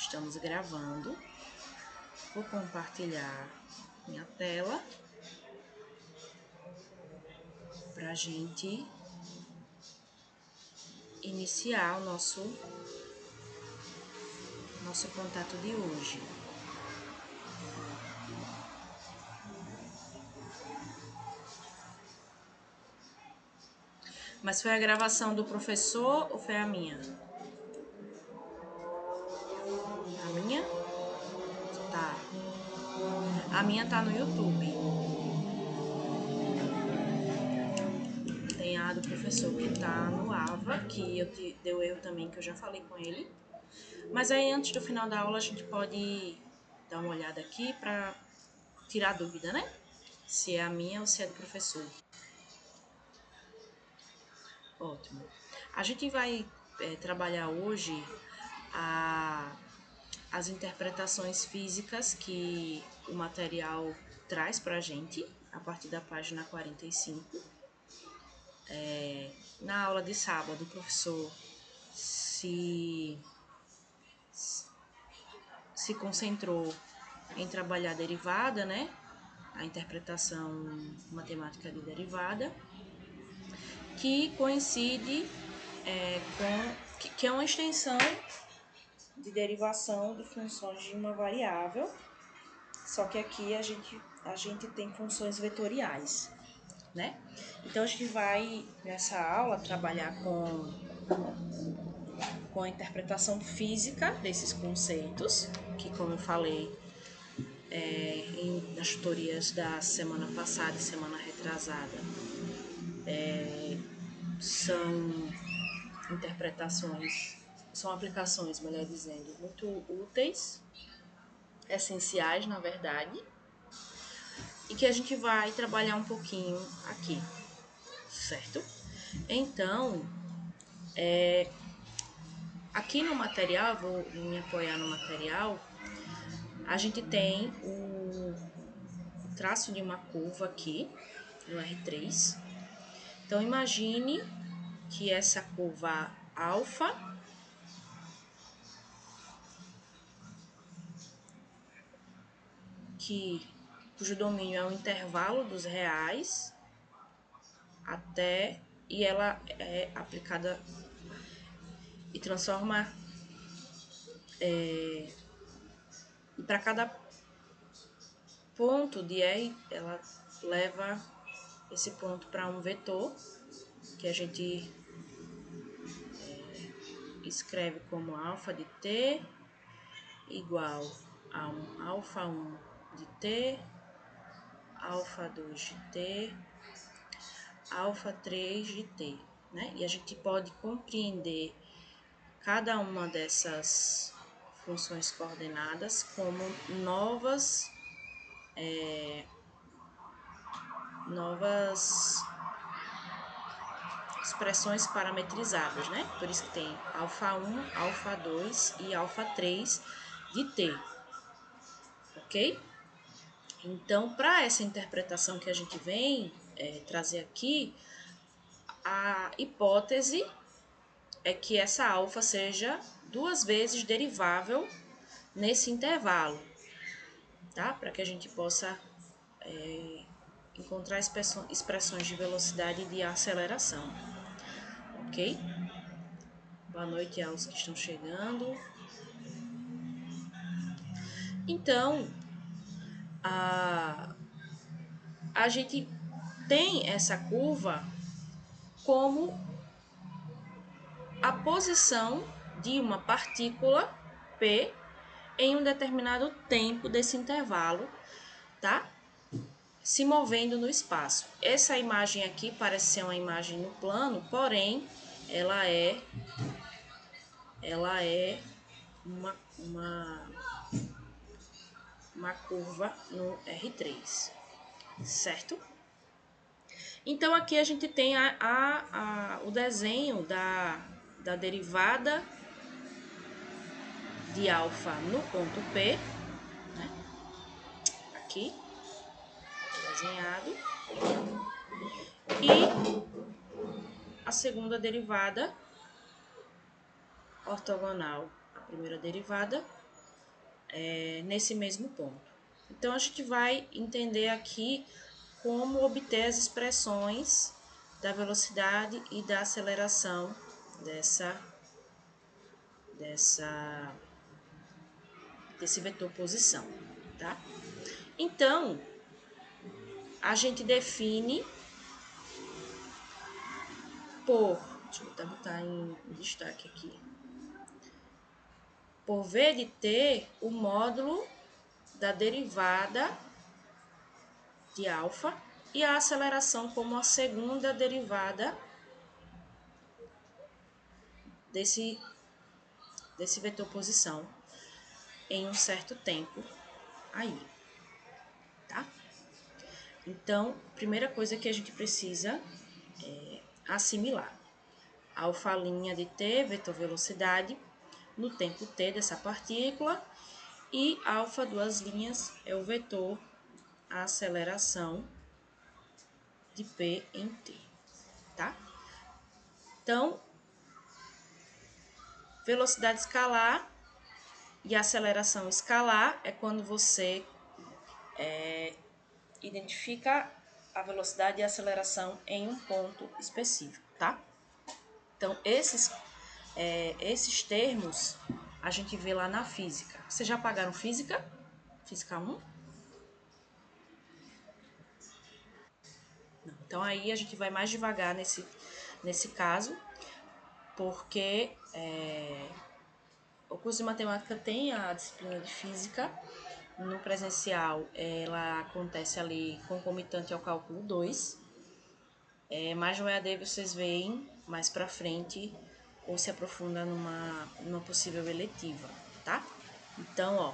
Estamos gravando. Vou compartilhar minha tela para a gente iniciar o nosso contato de hoje. Mas foi a gravação do professor ou foi a minha? A minha? Tá. A minha tá no YouTube. Tem a do professor que tá no AVA, que deu erro também, que eu já falei com ele. Mas aí antes do final da aula a gente pode dar uma olhada aqui pra tirar dúvida, né? Se é a minha ou se é do professor. Ótimo. A gente vai trabalhar hoje as interpretações físicas que o material traz pra gente, a partir da página 45. Na aula de sábado, o professor se concentrou em trabalhar a derivada, né? A interpretação matemática de derivada, que coincide que é uma extensão de derivação de funções de uma variável, só que aqui a gente tem funções vetoriais, né? Então, a gente vai, nessa aula, trabalhar com a interpretação física desses conceitos, que, como eu falei, nas tutorias da semana passada e semana retrasada, são aplicações, melhor dizendo, muito úteis, essenciais, na verdade, e que a gente vai trabalhar um pouquinho aqui, certo? Então, aqui no material, vou me apoiar no material, a gente tem o traço de uma curva aqui, no R3. Então, imagine que essa curva alfa cujo domínio é o intervalo dos reais e ela é aplicada e transforma e para cada ponto de R, ela leva esse ponto para um vetor que a gente escreve como alfa de t igual a um alfa 1 de t, alfa 2 de t, alfa 3 de t, né? E a gente pode compreender cada uma dessas funções coordenadas como novas expressões parametrizadas, né? Por isso que tem alfa 1, alfa 2 e alfa 3 de t, ok? Então, para essa interpretação que a gente vem trazer aqui, a hipótese é que essa alfa seja 2 vezes derivável nesse intervalo, tá? Para que a gente possa encontrar expressões de velocidade e de aceleração, ok? Boa noite aos que estão chegando. Então, a gente tem essa curva como a posição de uma partícula P em um determinado tempo desse intervalo, tá? Se movendo no espaço. Essa imagem aqui parece ser uma imagem no plano, porém, ela é uma curva no R3, certo? Então, aqui a gente tem o desenho da derivada de alfa no ponto P, né? Aqui, desenhado. E a segunda derivada ortogonal à primeira derivada nesse mesmo ponto. Então, a gente vai entender aqui como obter as expressões da velocidade e da aceleração desse vetor posição, tá? Então, a gente define deixa eu botar em destaque aqui, por V de t, o módulo da derivada de alfa e a aceleração como a segunda derivada desse vetor posição em um certo tempo aí, tá? Então, primeira coisa que a gente precisa assimilar. Alfa' de t, vetor velocidade, no tempo t dessa partícula, e alfa duas linhas é o vetor a aceleração de p em t, tá? Então, velocidade escalar e aceleração escalar é quando você identifica a velocidade e a aceleração em um ponto específico, tá? Então, esses termos a gente vê lá na física. Vocês já pagaram física? Física 1? Não. Então, aí a gente vai mais devagar nesse caso, porque o curso de matemática tem a disciplina de física. No presencial, ela acontece ali concomitante ao cálculo 2. Mas no EAD vocês veem mais pra frente ou se aprofunda numa possível eletiva, tá? Então, ó,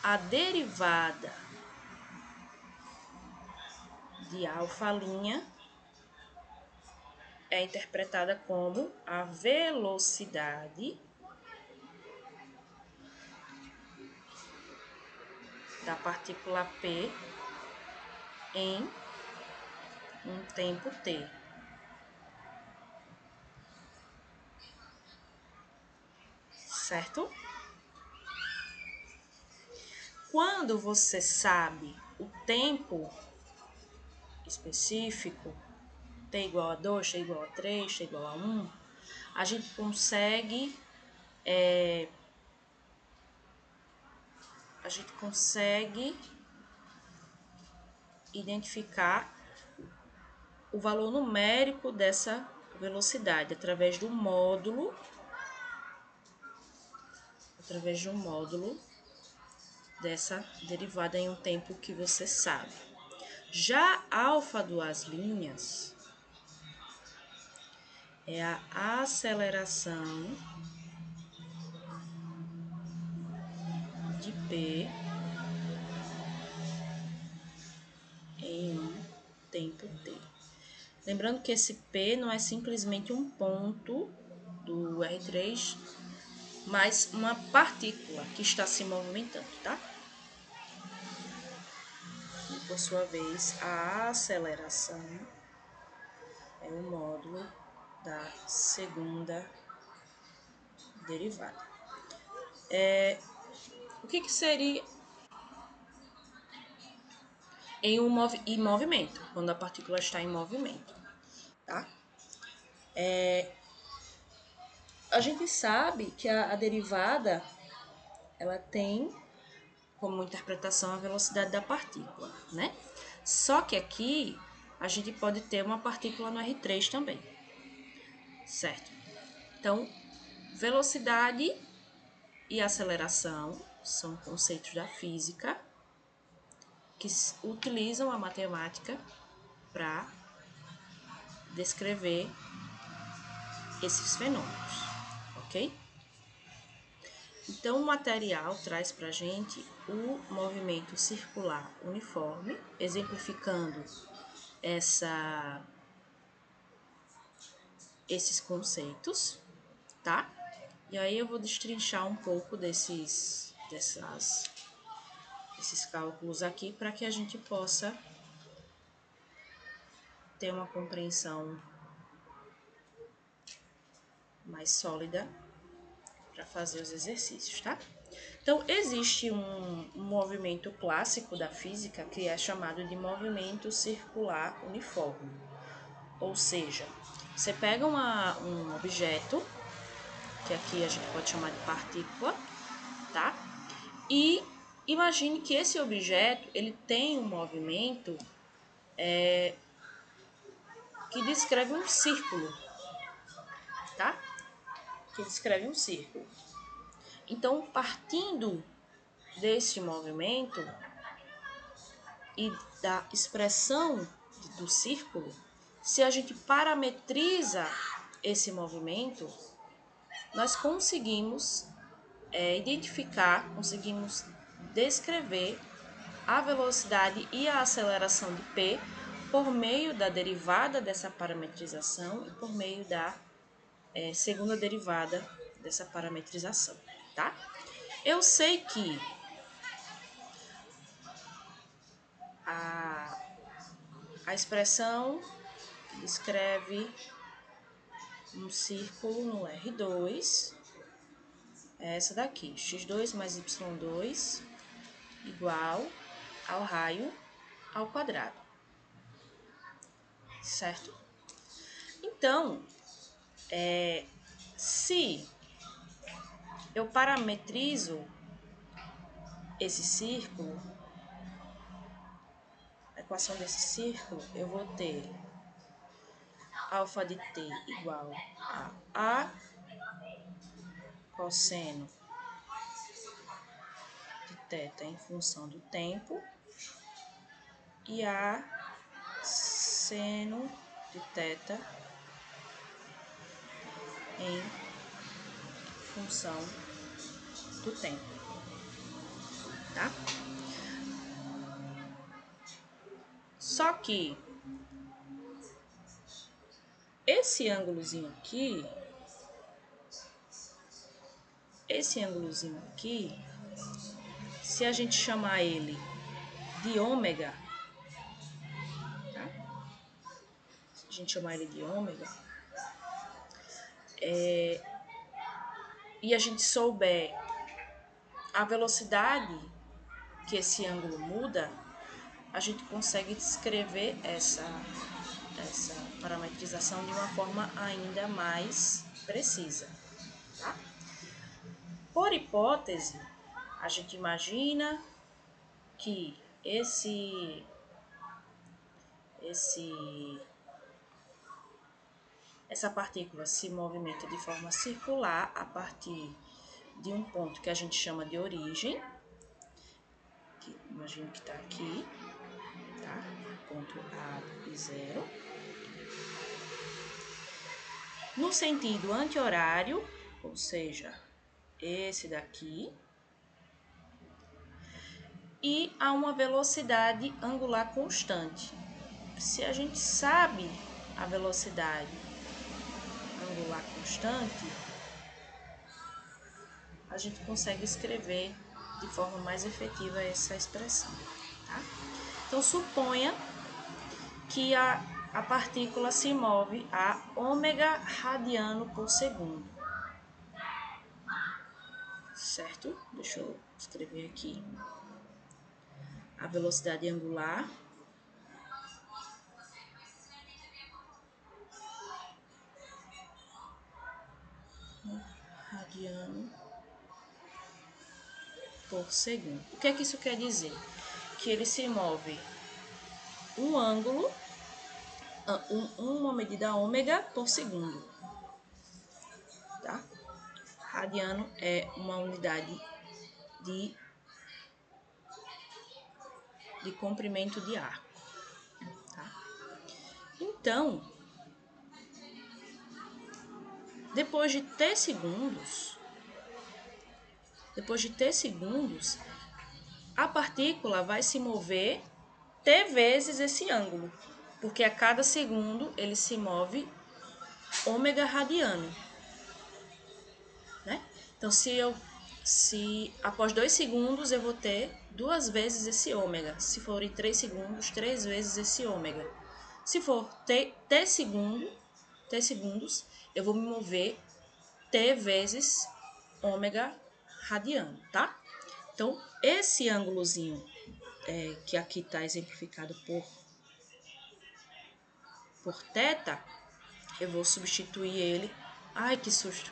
a derivada de alfa' é interpretada como a velocidade da partícula P em um tempo t. Certo? Quando você sabe o tempo específico, t igual a 2, t igual a 3, t igual a 1, a gente consegue identificar o valor numérico dessa velocidade através de um módulo dessa derivada em um tempo que você sabe. Já alfa duas linhas é a aceleração de P em um tempo t. Lembrando que esse P não é simplesmente um ponto do R3, mas uma partícula que está se movimentando, tá? E, por sua vez, a aceleração é o módulo da segunda derivada. O que seria em movimento, quando a partícula está em movimento, tá? A gente sabe que a derivada ela tem como interpretação a velocidade da partícula, né? Só que aqui a gente pode ter uma partícula no R3 também, certo? Então, velocidade e aceleração são conceitos da física que utilizam a matemática para descrever esses fenômenos, ok? Então, o material traz para a gente o movimento circular uniforme, exemplificando esses conceitos, tá? E aí eu vou destrinchar um pouco desses cálculos aqui para que a gente possa ter uma compreensão mais sólida para fazer os exercícios, tá? Então, existe um movimento clássico da física que é chamado de movimento circular uniforme. Ou seja, você pega um objeto, que aqui a gente pode chamar de partícula, tá? E imagine que esse objeto ele tem um movimento que descreve um círculo, tá? Que descreve um círculo. Então, partindo deste movimento e da expressão do círculo, se a gente parametriza esse movimento, nós conseguimos identificar, conseguimos descrever a velocidade e a aceleração de P por meio da derivada dessa parametrização e por meio da segunda derivada dessa parametrização, tá? Eu sei que a expressão descreve um círculo no R2, é essa daqui, x2 mais y2 igual ao raio ao quadrado, certo? Então, se eu parametrizo esse círculo, a equação desse círculo, eu vou ter alfa de t igual a cosseno de θ em função do tempo e a seno de θ em função do tempo, tá? Só que esse ângulozinho aqui, se a gente chamar ele de ômega, tá? Se a gente chamar ele de ômega, e a gente souber a velocidade que esse ângulo muda, a gente consegue descrever essa parametrização de uma forma ainda mais precisa, tá? Por hipótese, a gente imagina que essa partícula se movimenta de forma circular a partir de um ponto que a gente chama de origem, que imagino que está aqui, tá? Ponto A e 0. No sentido anti-horário, ou seja, esse daqui, e a uma velocidade angular constante. Se a gente sabe a velocidade angular constante, a gente consegue escrever de forma mais efetiva essa expressão, tá? Então, suponha que a partícula se move a ômega radiano por segundo, certo? Deixa eu escrever aqui. A velocidade angular radiano por segundo. O que é que isso quer dizer? Que ele se move um ângulo, uma medida ômega por segundo, tá? Radiano é uma unidade de comprimento de arco, tá? Então, depois de t segundos, a partícula vai se mover t vezes esse ângulo, porque a cada segundo ele se move ômega radiano, né? Então, se após 2 segundos eu vou ter 2 vezes esse ômega, se for em 3 segundos, 3 vezes esse ômega. Se for t segundos, eu vou me mover t vezes ômega radiano, tá? Então, esse ângulozinho que aqui está exemplificado por θ, eu vou substituir ele. Ai, que susto!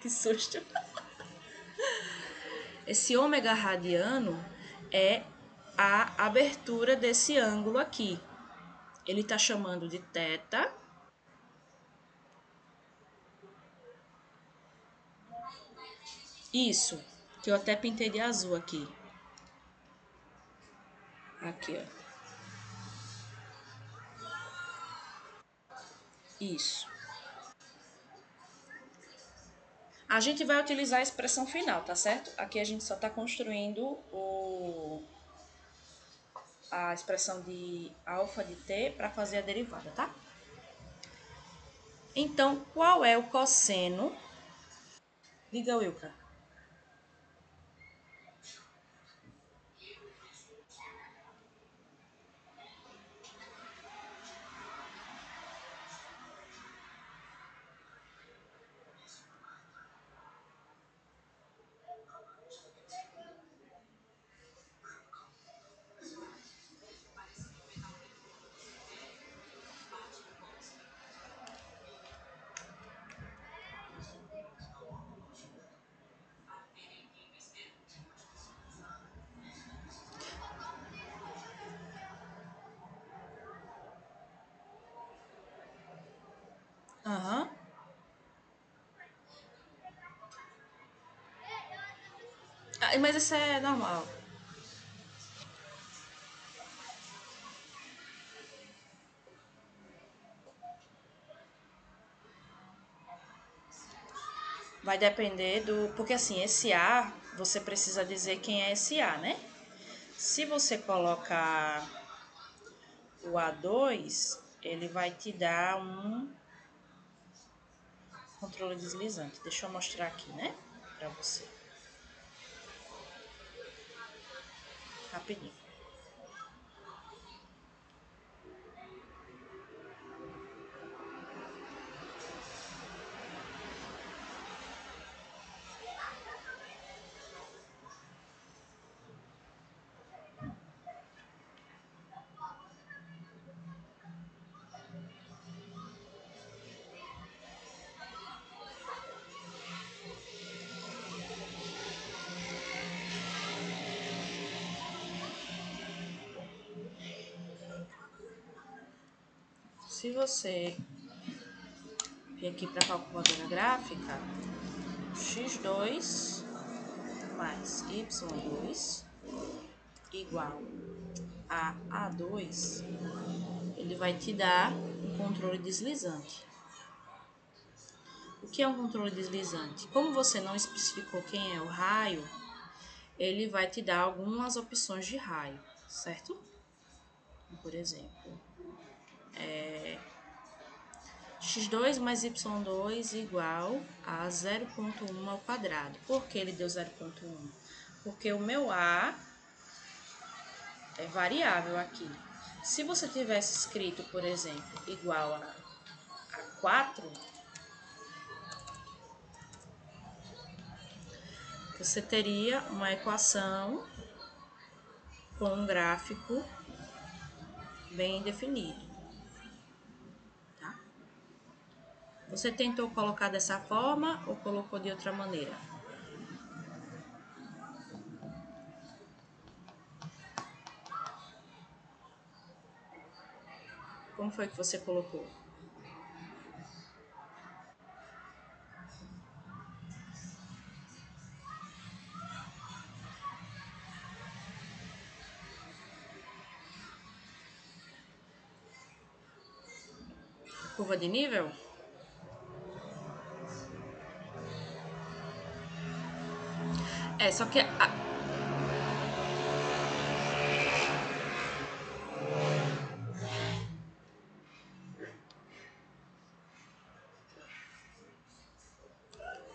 Que susto! Esse ômega radiano é a abertura desse ângulo aqui. Ele está chamando de θ. Isso, que eu até pintei de azul aqui. Aqui, ó. Isso. A gente vai utilizar a expressão final, tá certo? Aqui a gente só está construindo a expressão de alfa de t para fazer a derivada, tá? Então, qual é o cosseno? Diga, Wilka. Aham. Ah, mas isso é normal. Vai depender do. Porque assim, esse A, você precisa dizer quem é esse A, né? Se você colocar o A2, ele vai te dar um controle deslizante. Deixa eu mostrar aqui, né? Pra você. Rapidinho. Se você vir aqui para a calculadora gráfica, x2 mais y2 igual a A2, ele vai te dar um controle deslizante. O que é um controle deslizante? Como você não especificou quem é o raio, ele vai te dar algumas opções de raio, certo? Por exemplo, x2 mais y2 igual a 0,1 ao quadrado. Por que ele deu 0,1? Porque o meu A é variável aqui. Se você tivesse escrito, por exemplo, igual a 4, você teria uma equação com um gráfico bem definido, tá? Você tentou colocar dessa forma ou colocou de outra maneira? Como foi que você colocou? Curva de nível? É, só que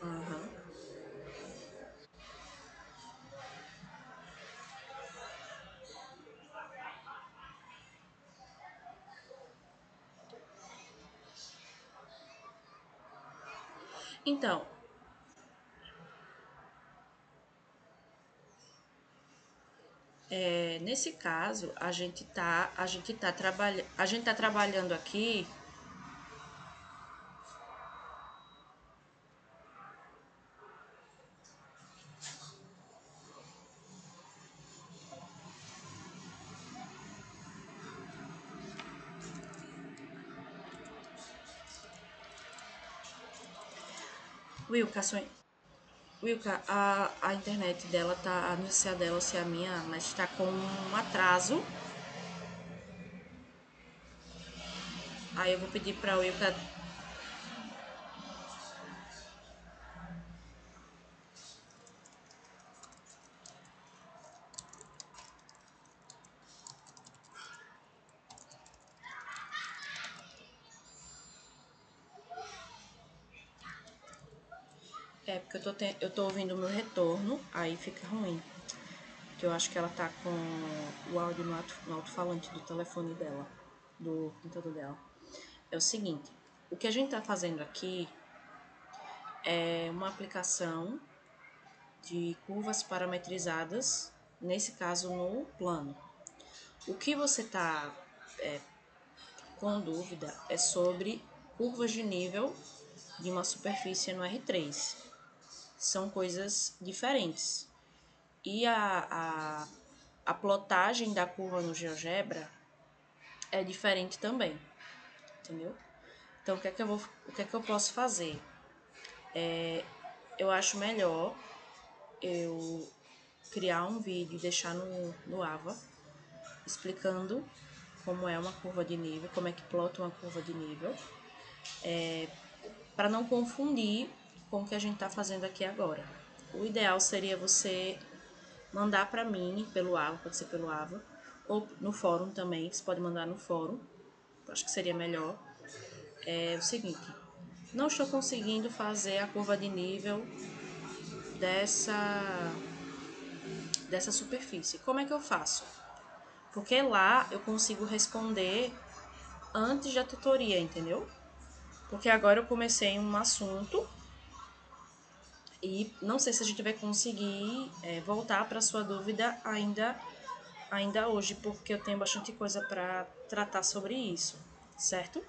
Aham. Então, Nesse caso, a gente tá trabalhando aqui. Wilka, Wilka, a internet dela tá, não sei se é a dela ou se é a minha, mas tá com um atraso. Aí eu vou pedir pra Wilka. Porque eu tô ouvindo o meu retorno, aí fica ruim. Que eu acho que ela tá com o áudio no alto-falante do telefone dela, do computador dela. É o seguinte, o que a gente tá fazendo aqui é uma aplicação de curvas parametrizadas, nesse caso no plano. O que você tá com dúvida é sobre curvas de nível de uma superfície no R3. São coisas diferentes. E a plotagem da curva no GeoGebra é diferente também, entendeu? Então, o que é que eu posso fazer? Eu acho melhor eu criar um vídeo e deixar no Ava explicando como é uma curva de nível, como é que plota uma curva de nível, para não confundir com o que a gente está fazendo aqui agora. O ideal seria você mandar para mim pelo Ava, pode ser pelo Ava, ou no fórum também, você pode mandar no fórum, acho que seria melhor. É o seguinte, não estou conseguindo fazer a curva de nível dessa, dessa superfície. Como é que eu faço? Porque lá eu consigo responder antes da tutoria, entendeu? Porque agora eu comecei um assunto e não sei se a gente vai conseguir voltar para sua dúvida ainda hoje, porque eu tenho bastante coisa para tratar sobre isso, certo?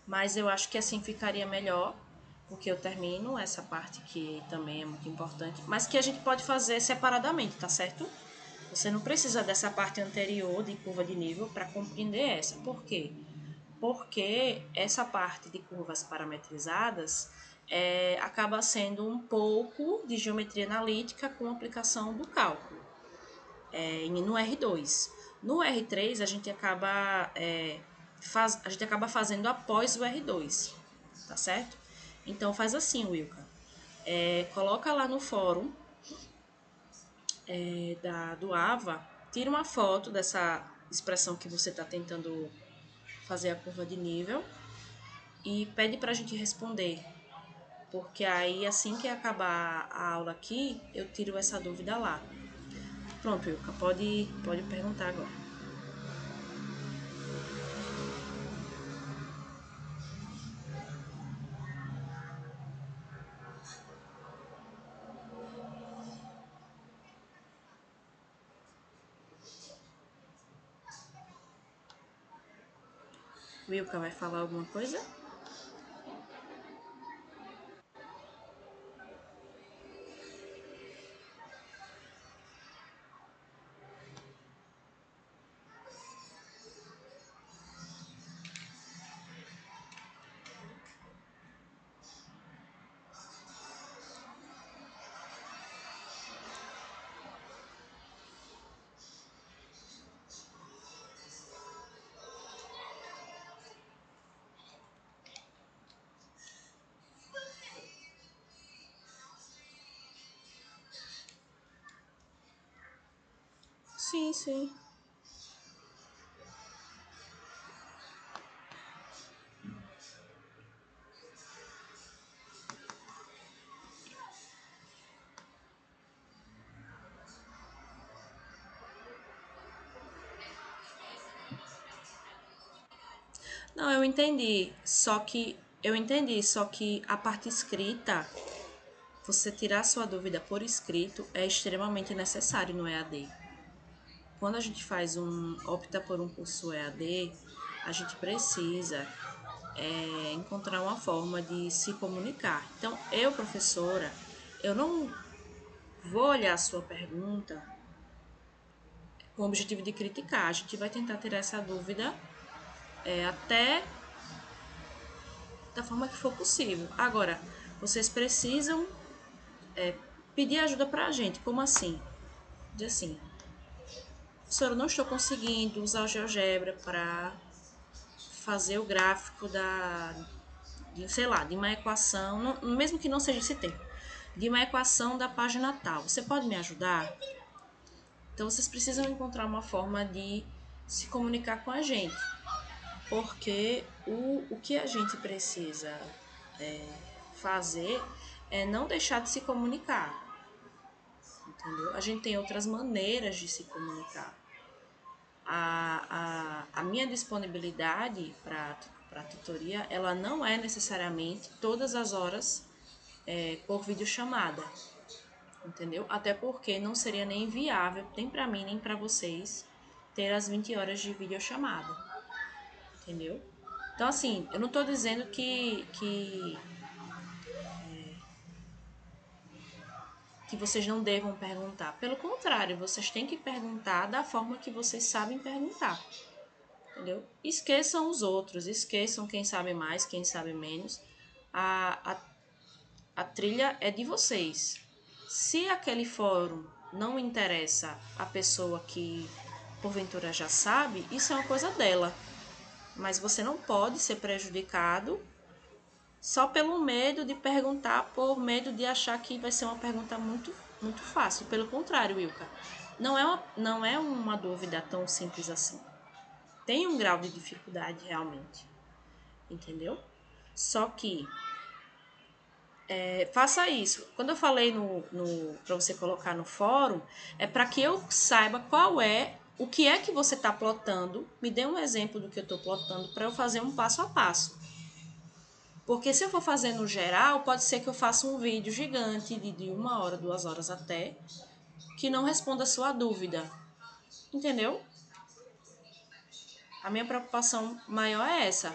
Mas eu acho que assim ficaria melhor, porque eu termino essa parte que também é muito importante, mas que a gente pode fazer separadamente, tá certo? Você não precisa dessa parte anterior de curva de nível para compreender essa. Por quê? Porque essa parte de curvas parametrizadas acaba sendo um pouco de geometria analítica com aplicação do cálculo no R2. No R3 a gente acaba fazendo após o R2, tá certo? Então faz assim, Wilka. Coloca lá no fórum do AVA, tira uma foto dessa expressão que você está tentando fazer a curva de nível e pede para a gente responder. Porque aí, assim que acabar a aula aqui, eu tiro essa dúvida lá. Pronto, Wilka, pode perguntar agora. Wilka vai falar alguma coisa? Sim, sim. Não, eu entendi, só que a parte escrita, você tirar sua dúvida por escrito é extremamente necessário no EAD. quando a gente opta por um curso EAD, a gente precisa encontrar uma forma de se comunicar. Então, eu, professora, eu não vou olhar a sua pergunta com o objetivo de criticar. A gente vai tentar tirar essa dúvida até da forma que for possível. Agora, vocês precisam pedir ajuda para a gente. Como assim? Diz assim, professora, eu não estou conseguindo usar o GeoGebra para fazer o gráfico sei lá, de uma equação, mesmo que não seja esse tempo, de uma equação da página tal. Você pode me ajudar? Então, vocês precisam encontrar uma forma de se comunicar com a gente, porque o que a gente precisa fazer é não deixar de se comunicar, entendeu? A gente tem outras maneiras de se comunicar. A minha disponibilidade para a tutoria, ela não é necessariamente todas as horas por videochamada, entendeu? Até porque não seria nem viável, nem para mim, nem para vocês, ter as 20 horas de videochamada, entendeu? Então, assim, eu não estou dizendo que vocês não devam perguntar. Pelo contrário, vocês têm que perguntar da forma que vocês sabem perguntar, entendeu? Esqueçam os outros, esqueçam quem sabe mais, quem sabe menos. A trilha é de vocês. Se aquele fórum não interessa a pessoa que porventura já sabe, isso é uma coisa dela. Mas você não pode ser prejudicado só pelo medo de perguntar, por medo de achar que vai ser uma pergunta muito fácil. Pelo contrário, Wilka, não é uma dúvida tão simples assim. Tem um grau de dificuldade realmente, entendeu? Só que faça isso. Quando eu falei para você colocar no fórum, é para que eu saiba o que é que você está plotando. Me dê um exemplo do que eu estou plotando para eu fazer um passo a passo. Porque se eu for fazer no geral, pode ser que eu faça um vídeo gigante de 1 hora, 2 horas até, que não responda a sua dúvida. Entendeu? A minha preocupação maior é essa.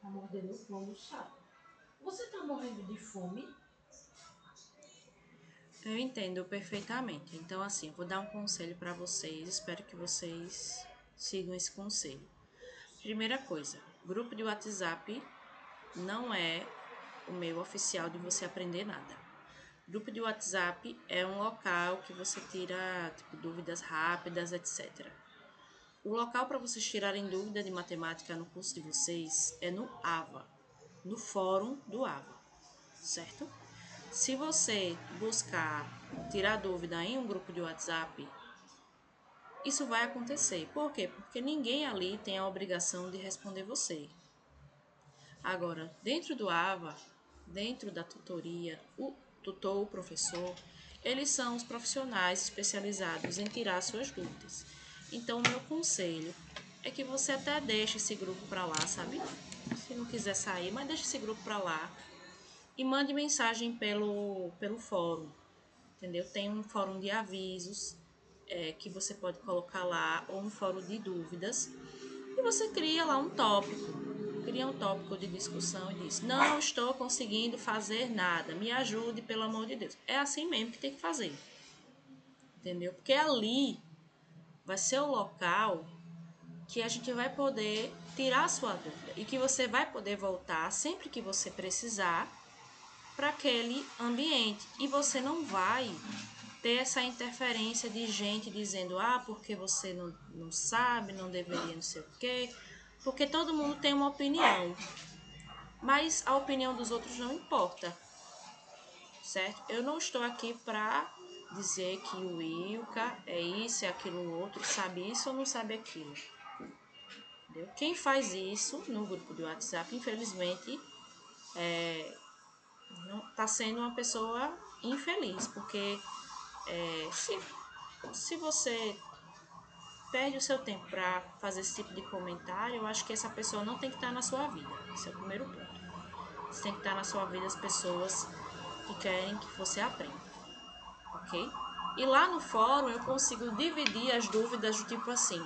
Tá mordendo o pão do sapo. Você tá morrendo de fome? Eu entendo perfeitamente. Então, assim, vou dar um conselho para vocês. Espero que vocês sigam esse conselho. Primeira coisa, grupo de WhatsApp não é o meio oficial de você aprender nada. Grupo de WhatsApp é um local que você tira tipo, dúvidas rápidas, etc. O local para vocês tirarem dúvida de matemática no curso de vocês é no AVA, no fórum do AVA, certo? Se você buscar tirar dúvida em um grupo de WhatsApp, isso vai acontecer. Por quê? Porque ninguém ali tem a obrigação de responder você. Agora, dentro do AVA, dentro da tutoria, o tutor, o professor, eles são os profissionais especializados em tirar suas dúvidas. Então, o meu conselho é que você até deixe esse grupo para lá, sabe? Se não quiser sair, mas deixe esse grupo para lá e mande mensagem pelo fórum, entendeu? Tem um fórum de avisos que você pode colocar lá, ou um fórum de dúvidas, e você cria lá cria um tópico de discussão e diz: não estou conseguindo fazer nada, me ajude, pelo amor de Deus. É assim mesmo que tem que fazer, entendeu? Porque ali vai ser o local que a gente vai poder tirar a sua dúvida e que você vai poder voltar sempre que você precisar para aquele ambiente. E você não vai ter essa interferência de gente dizendo: ah, porque você não sabe, não deveria, não sei o quê. Porque todo mundo tem uma opinião, mas a opinião dos outros não importa, certo? Eu não estou aqui para dizer que o Ilka é isso, é aquilo outro, sabe isso ou não sabe aquilo. Entendeu? Quem faz isso no grupo de WhatsApp, infelizmente, não está sendo uma pessoa infeliz, porque se você perde o seu tempo para fazer esse tipo de comentário, eu acho que essa pessoa não tem que estar na sua vida. Esse é o primeiro ponto. Você tem que estar na sua vida as pessoas que querem que você aprenda, ok? E lá no fórum eu consigo dividir as dúvidas do tipo assim: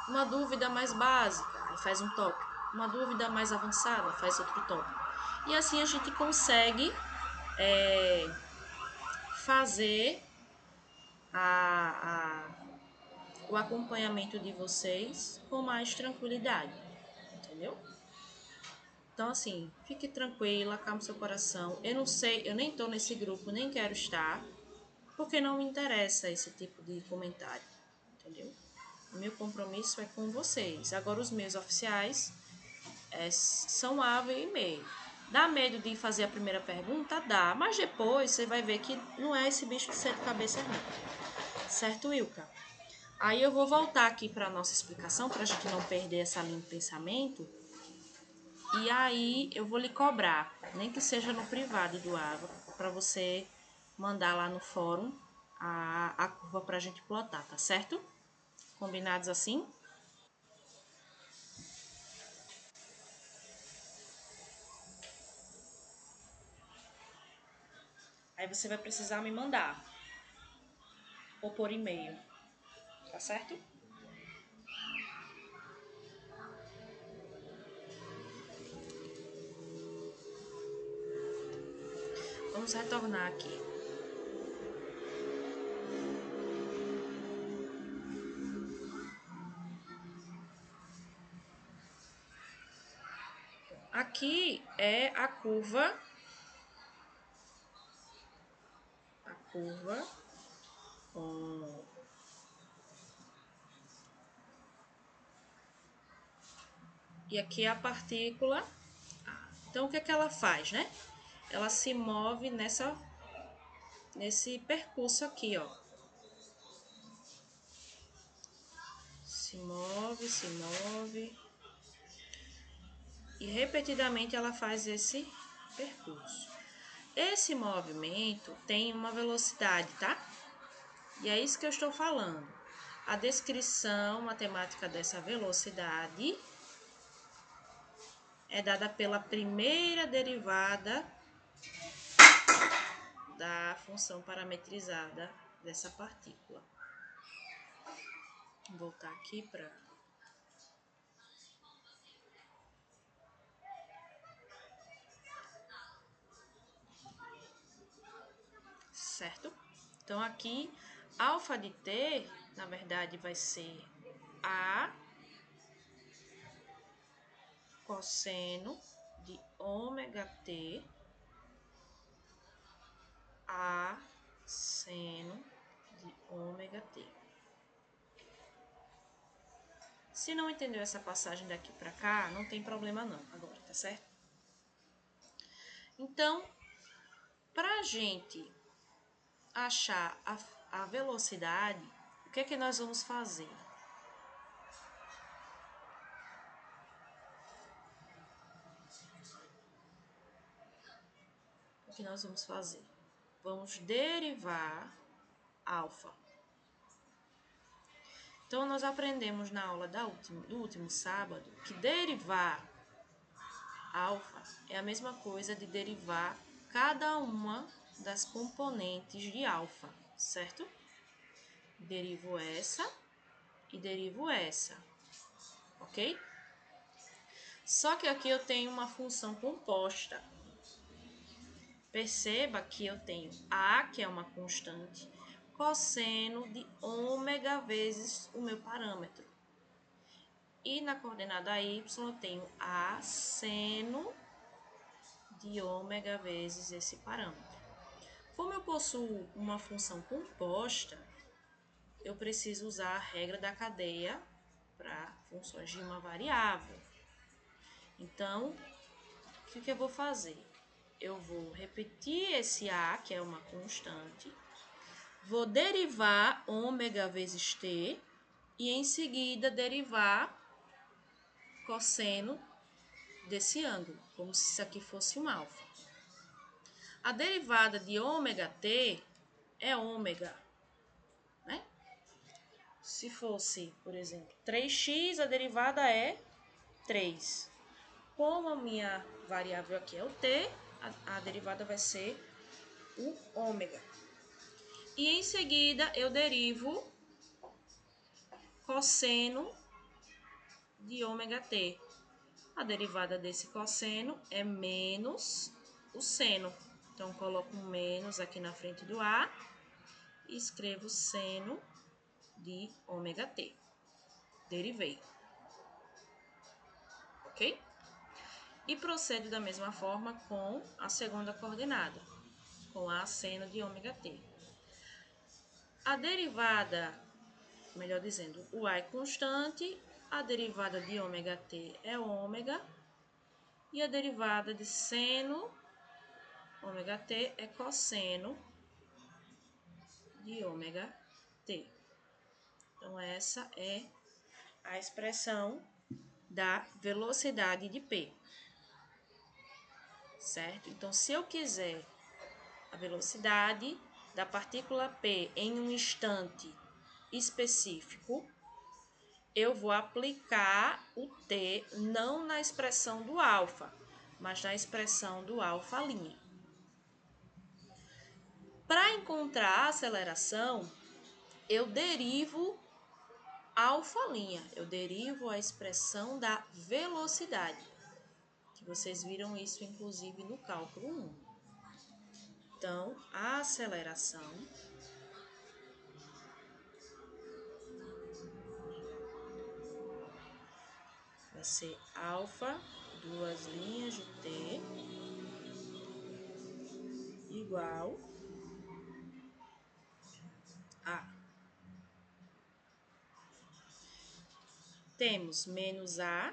uma dúvida mais básica, faz um tópico. Uma dúvida mais avançada, faz outro tópico. E assim a gente consegue fazer o acompanhamento de vocês com mais tranquilidade, entendeu? Então, assim, fique tranquila, acalme seu coração. Eu não sei, eu nem tô nesse grupo, nem quero estar, porque não me interessa esse tipo de comentário, entendeu? O meu compromisso é com vocês. Agora, os meus oficiais são ave e meio. Dá medo de fazer a primeira pergunta? Dá, mas depois você vai ver que não é esse bicho de sete cabeças, não. Certo, Wilka? Aí eu vou voltar aqui para a nossa explicação, para a gente não perder essa linha de pensamento. E aí eu vou lhe cobrar, nem que seja no privado do Ava, para você mandar lá no fórum a curva para a gente plotar, tá certo? Combinados assim? Aí você vai precisar me mandar, ou por e-mail, tá certo? Vamos retornar aqui. Aqui é a curva com... E aqui é a partícula. Então, o que é que ela faz, né? Ela se move nesse percurso aqui, ó. Se move, se move. E repetidamente ela faz esse percurso. Esse movimento tem uma velocidade, tá? E é isso que eu estou falando. A descrição matemática dessa velocidade é dada pela primeira derivada da função parametrizada dessa partícula. Vou voltar aqui para... Certo? Então, aqui, alfa de t, na verdade, vai ser A cosseno de ômega t A seno de ômega t. Se não entendeu essa passagem daqui para cá, não tem problema não agora, tá certo? Então, para a gente achar a velocidade, o que é que nós vamos fazer? O que nós vamos fazer? Vamos derivar alfa. Então, nós aprendemos na aula do último sábado que derivar alfa é a mesma coisa de derivar cada uma das componentes de alfa, certo? Derivo essa e derivo essa, ok? Só que aqui eu tenho uma função composta. Perceba que eu tenho A, que é uma constante, cosseno de ômega vezes o meu parâmetro. E na coordenada y eu tenho A seno de ômega vezes esse parâmetro. Como eu possuo uma função composta, eu preciso usar a regra da cadeia para funções de uma variável. Então, o que eu vou fazer? Eu vou repetir esse A, que é uma constante, vou derivar ômega vezes t e em seguida derivar cosseno desse ângulo, como se isso aqui fosse um alfa. A derivada de ômega t é ômega, né? Se fosse, por exemplo, 3x, a derivada é 3. Como a minha variável aqui é o t, a derivada vai ser o ômega. E em seguida eu derivo cosseno de ômega t. A derivada desse cosseno é menos o seno. Então, coloco um menos aqui na frente do A e escrevo seno de ômega t. Derivei. Ok? E procedo da mesma forma com a segunda coordenada, com A seno de ômega t. A derivada, melhor dizendo, o A é constante, a derivada de ômega t é ômega, e a derivada de seno ômega t é cosseno de ômega t. Então, essa é a expressão da velocidade de P. Certo? Então, se eu quiser a velocidade da partícula P em um instante específico, eu vou aplicar o T não na expressão do alfa, mas na expressão do alfa'. Para encontrar a aceleração, eu derivo alfa', eu derivo a expressão da velocidade, que vocês viram isso inclusive no cálculo 1. Então, a aceleração vai ser alfa, 2 linhas de t, igual a. Temos menos a,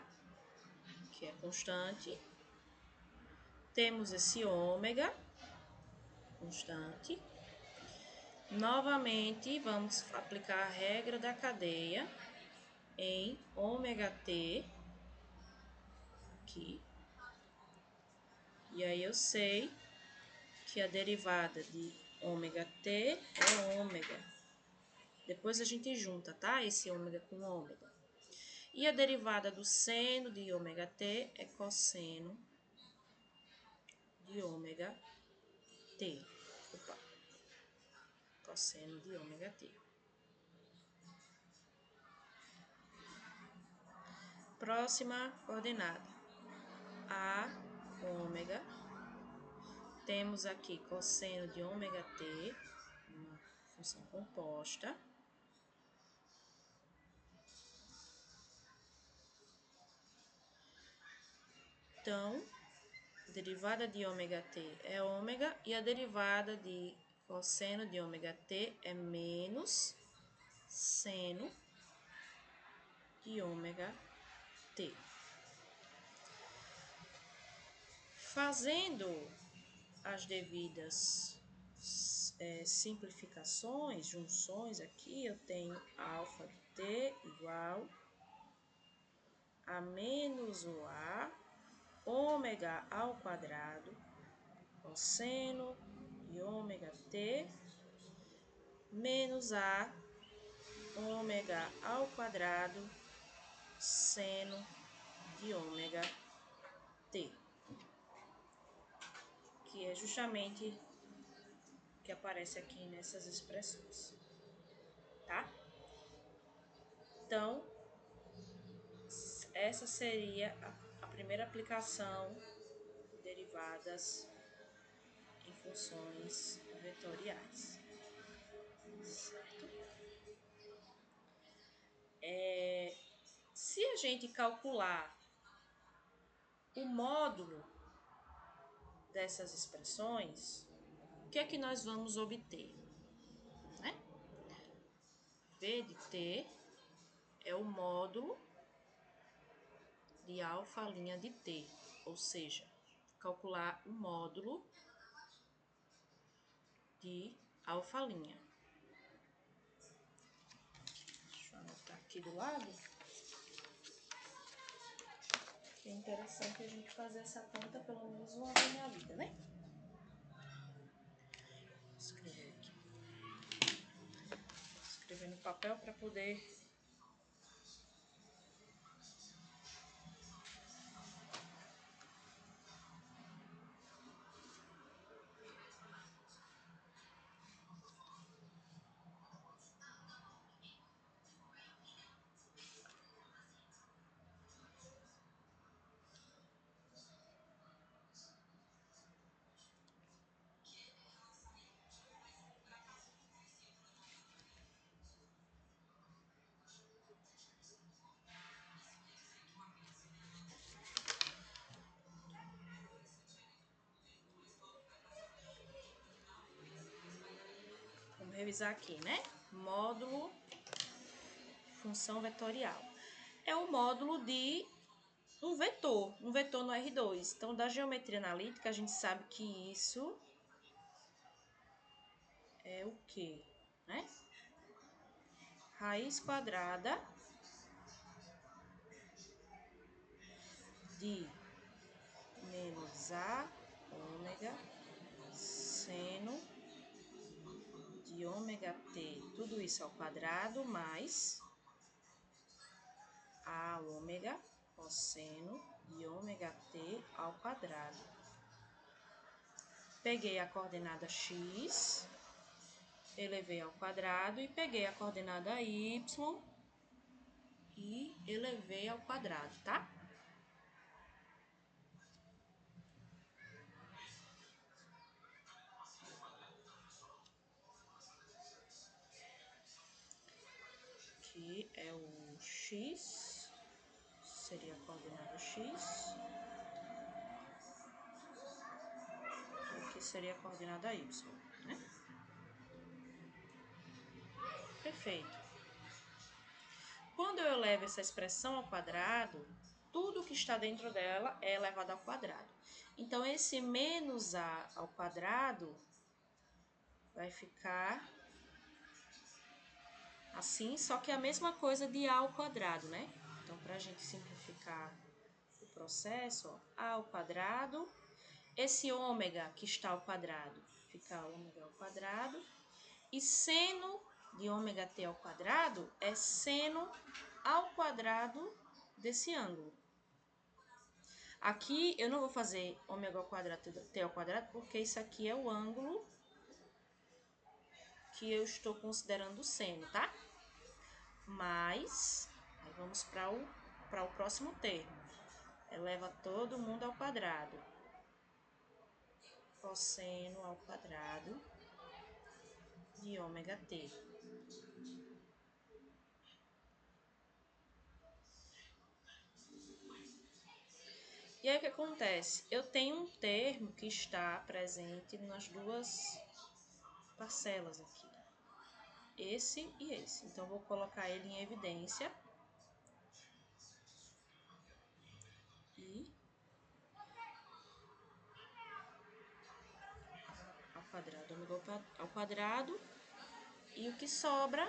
que é constante, temos esse ômega, constante. Novamente, vamos aplicar a regra da cadeia em ômega t, aqui. E aí eu sei que a derivada de ômega t é ômega. Depois a gente junta, tá? Esse ômega com ômega. E a derivada do seno de ômega t é cosseno de ômega t. Opa. Cosseno de ômega t. Próxima coordenada. A, ômega. Temos aqui cosseno de ômega t, uma função composta. Então, a derivada de ômega t é ômega e a derivada de Cosseno de ômega t é menos seno de ômega t. Fazendo as devidas simplificações, junções aqui, eu tenho alfa de t igual a menos o a ômega ao quadrado cosseno de ômega t menos a ômega ao quadrado seno de ômega t, que é justamente o que aparece aqui nessas expressões, tá? Então, essa seria a primeira aplicação de derivadas em funções vetoriais, certo? Se a gente calcular o módulo dessas expressões, o que é que nós vamos obter? Né? V de t é o módulo de alfa' de t, ou seja, calcular o módulo de alfa'. Deixa eu anotar aqui do lado. É interessante a gente fazer essa conta pelo menos uma vez na vida, né? Vou escrever aqui. Vou escrever no papel para poder vamos revisar aqui, né? Módulo função vetorial. É o módulo de um vetor no R2. Então, da geometria analítica, a gente sabe que isso é o quê? Né? Raiz quadrada de menos a ômega seno de ômega t, tudo isso ao quadrado, mais a ômega cosseno de ômega t ao quadrado. Peguei a coordenada x, elevei ao quadrado e peguei a coordenada y e elevei ao quadrado, tá? Aqui é o x, seria a coordenada x. Aqui seria a coordenada y, né? Perfeito. Quando eu elevo essa expressão ao quadrado, tudo que está dentro dela é elevado ao quadrado. Então, esse menos a ao quadrado vai ficar assim, só que é a mesma coisa de a ao quadrado, né? Então, para a gente simplificar o processo, ó, a ao quadrado, esse ômega que está ao quadrado, fica ômega ao quadrado, e seno de ômega t ao quadrado é seno ao quadrado desse ângulo. Aqui eu não vou fazer ômega ao quadrado t ao quadrado, porque isso aqui é o ângulo que eu estou considerando seno, tá? Mas, aí vamos para o próximo termo. Eleva todo mundo ao quadrado. Cosseno ao quadrado de ômega t. E aí o que acontece? Eu tenho um termo que está presente nas duas parcelas aqui. Esse e esse. Então, vou colocar ele em evidência. E ao quadrado, ômega ao quadrado. E o que sobra,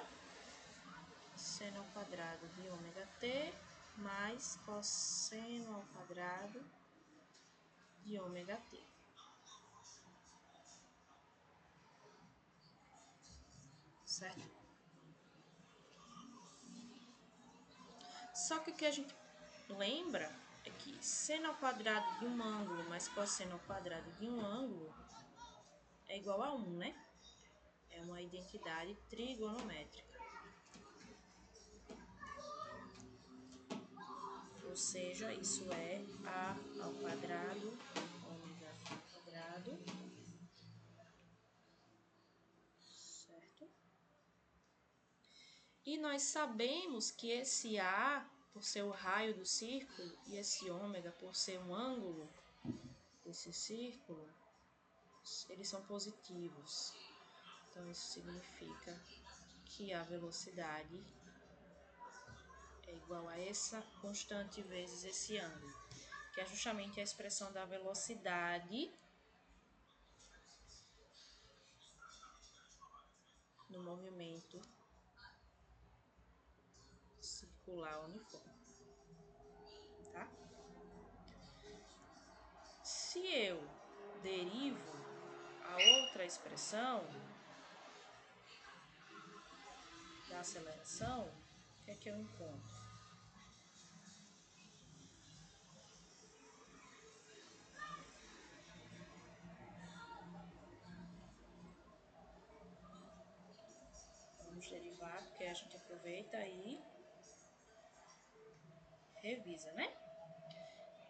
seno ao quadrado de ômega t mais cosseno ao quadrado de ômega t. Certo? Só que o que a gente lembra é que seno ao quadrado de um ângulo mais cosseno ao quadrado de um ângulo é igual a 1, né? É uma identidade trigonométrica. Ou seja, isso é a ao quadrado, ômega ao quadrado, certo? E nós sabemos que esse A, por ser o raio do círculo, e esse ômega, por ser um ângulo desse círculo, eles são positivos. Então, isso significa que a velocidade é igual a essa constante vezes esse ângulo, que é justamente a expressão da velocidade no movimento circular uniforme, tá? Se eu derivo a outra expressão da aceleração, o que é que eu encontro? Vamos derivar, porque a gente aproveita e revisa, né?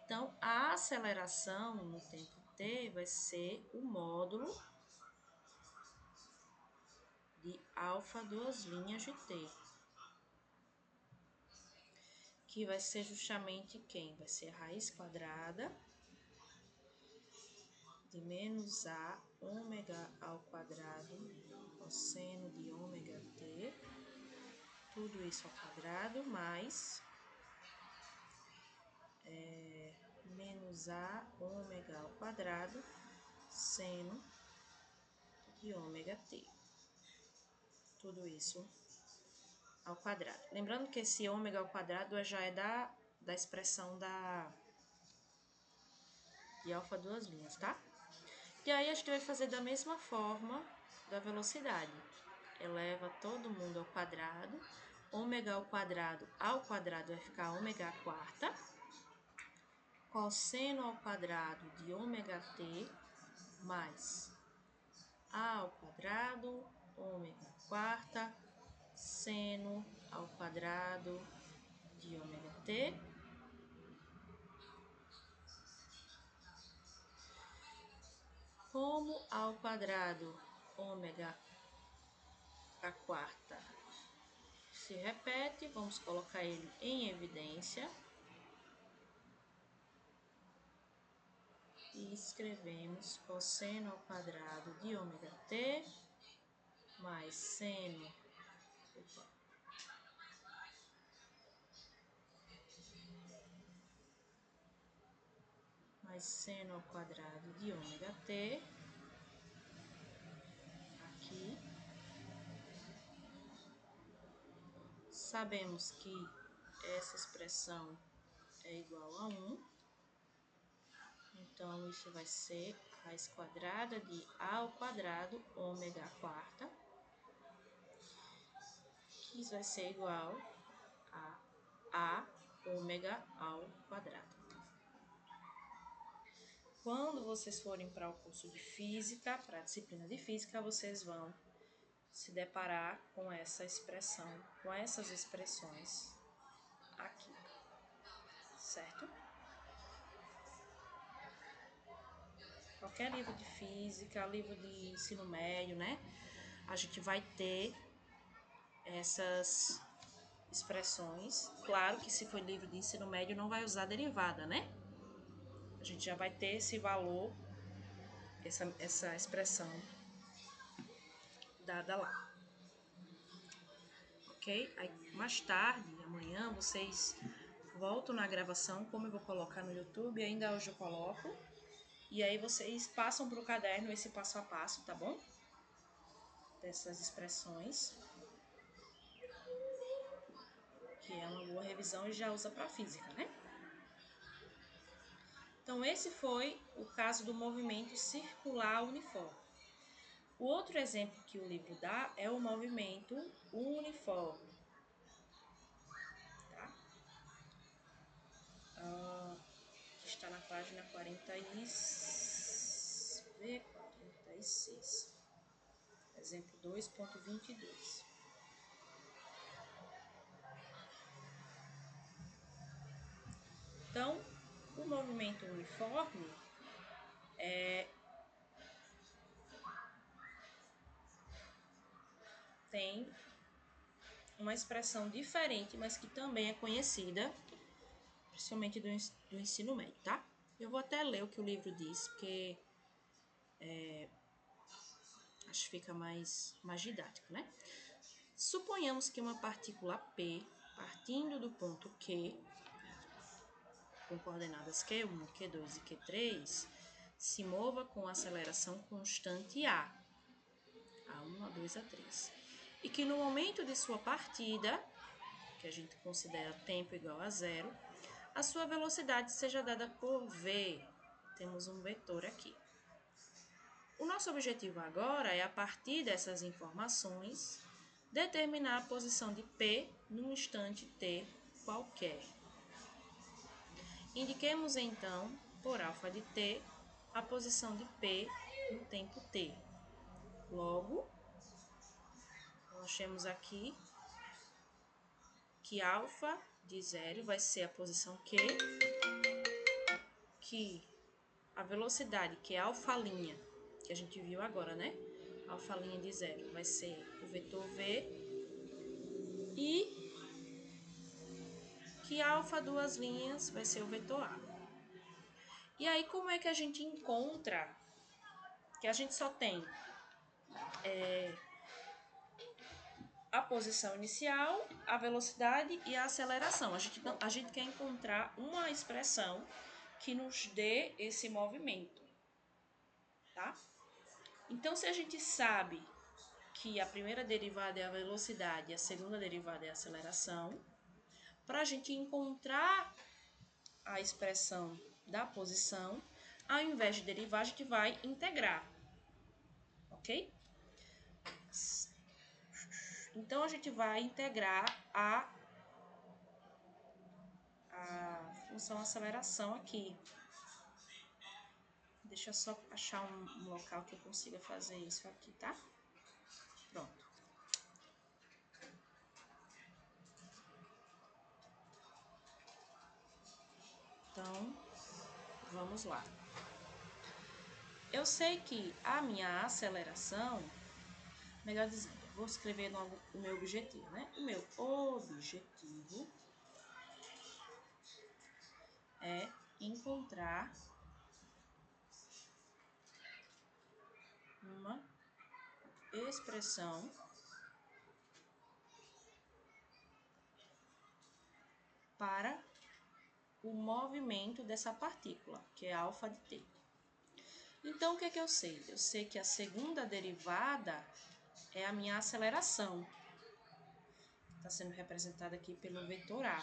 Então, a aceleração no tempo t vai ser o módulo de alfa duas linhas de t, que vai ser justamente quem? Vai ser a raiz quadrada de menos a ômega ao quadrado cosseno de ômega t, tudo isso ao quadrado, mais menos a ômega ao quadrado seno de ômega t. Tudo isso ao quadrado. Lembrando que esse ômega ao quadrado já é da expressão de alfa duas linhas, tá? E aí a gente vai fazer da mesma forma da velocidade. Eleva todo mundo ao quadrado. Ômega ao quadrado vai ficar ômega à quarta. Cosseno ao quadrado de ômega t mais a ao quadrado, ômega à quarta, seno ao quadrado de ômega t. Como ao quadrado ômega à quarta se repete, vamos colocar ele em evidência. E escrevemos cosseno ao quadrado de ômega t mais seno ao quadrado de ômega t aqui. Sabemos que essa expressão é igual a 1. Então, isso vai ser raiz quadrada de a ao quadrado ômega à quarta, que isso vai ser igual a ômega ao quadrado. Quando vocês forem para o curso de física, para a disciplina de física, vocês vão se deparar com essa expressão, com essas expressões aqui, certo? Qualquer livro de física, livro de ensino médio, né? A gente vai ter essas expressões. Claro que se for livro de ensino médio não vai usar derivada, né? A gente já vai ter esse valor, essa expressão dada lá. Ok? Aí, mais tarde, amanhã, vocês voltam na gravação, como eu vou colocar no YouTube, ainda hoje eu coloco. E aí vocês passam para o caderno esse passo a passo, tá bom? Dessas expressões, que é uma boa revisão e já usa para física, né? Então, esse foi o caso do movimento circular uniforme. O outro exemplo que o livro dá é o movimento uniforme. Tá? Que está na página 46. Exemplo 2.22. Então, o movimento uniforme tem uma expressão diferente, mas que também é conhecida, principalmente do ensino médio, tá? Eu vou até ler o que o livro diz, porque acho que fica mais didático, né? Suponhamos que uma partícula P, partindo do ponto Q, com coordenadas Q1, Q2 e Q3, se mova com aceleração constante A, A1, A2, A3, e que no momento de sua partida, que a gente considera tempo igual a zero, a sua velocidade seja dada por V. Temos um vetor aqui. O nosso objetivo agora é, a partir dessas informações, determinar a posição de P num instante t qualquer. Indiquemos então, por alfa de t, a posição de P no tempo t. Logo, nós temos aqui que alfa de zero vai ser a posição Q, que a velocidade, que é alfa', que a gente viu agora, né? Alfa' de zero vai ser o vetor V, e que alfa duas linhas vai ser o vetor A. E aí, como é que a gente encontra que a gente só tem a posição inicial, a velocidade e a aceleração? A gente quer encontrar uma expressão que nos dê esse movimento, tá? Então, se a gente sabe que a primeira derivada é a velocidade e a segunda derivada é a aceleração, para a gente encontrar a expressão da posição, ao invés de derivar, a gente vai integrar, ok? Então, a gente vai integrar a função aceleração aqui. Deixa eu só achar um local que eu consiga fazer isso aqui, tá? Pronto. Então, vamos lá. Eu sei que a minha aceleração, melhor dizendo, vou escrever logo o meu objetivo, né? O meu objetivo é encontrar uma expressão para o movimento dessa partícula, que é alfa de t. Então, o que é que eu sei? Eu sei que a segunda derivada é a minha aceleração. Está sendo representada aqui pelo vetor A.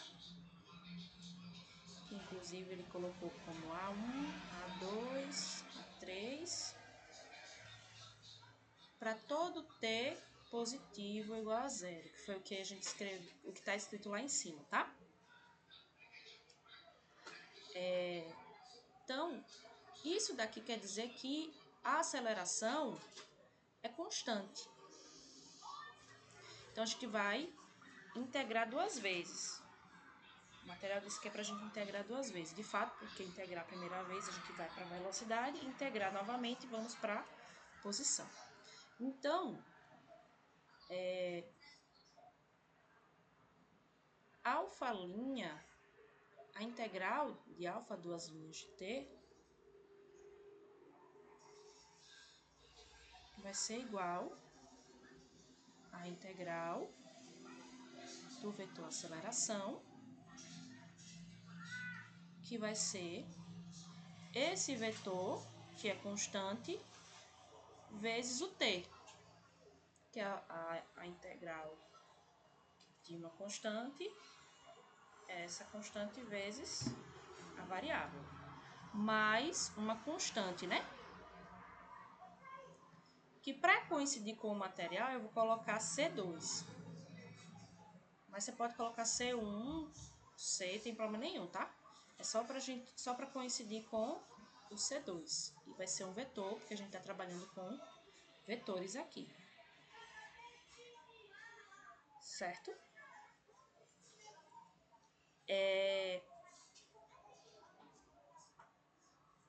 Que, inclusive, ele colocou como A1, A2, A3. Para todo t positivo igual a zero, que foi o que a gente escreveu, o que está escrito lá em cima, tá? Então, isso daqui quer dizer que a aceleração é constante. Então, a gente vai integrar duas vezes. O material disse que é para a gente integrar duas vezes. De fato, porque integrar a primeira vez, a gente vai para a velocidade, integrar novamente e vamos para a posição. Então, alfa', a integral de alfa duas linhas de t, vai ser igual a integral do vetor aceleração, que vai ser esse vetor, que é constante, vezes o t, que é a integral de uma constante, essa constante vezes a variável, mais uma constante, né? Que para coincidir com o material, eu vou colocar C2. Mas você pode colocar C1, C, tem problema nenhum, tá? É só para coincidir com o C2. E vai ser um vetor, porque a gente está trabalhando com vetores aqui. Certo?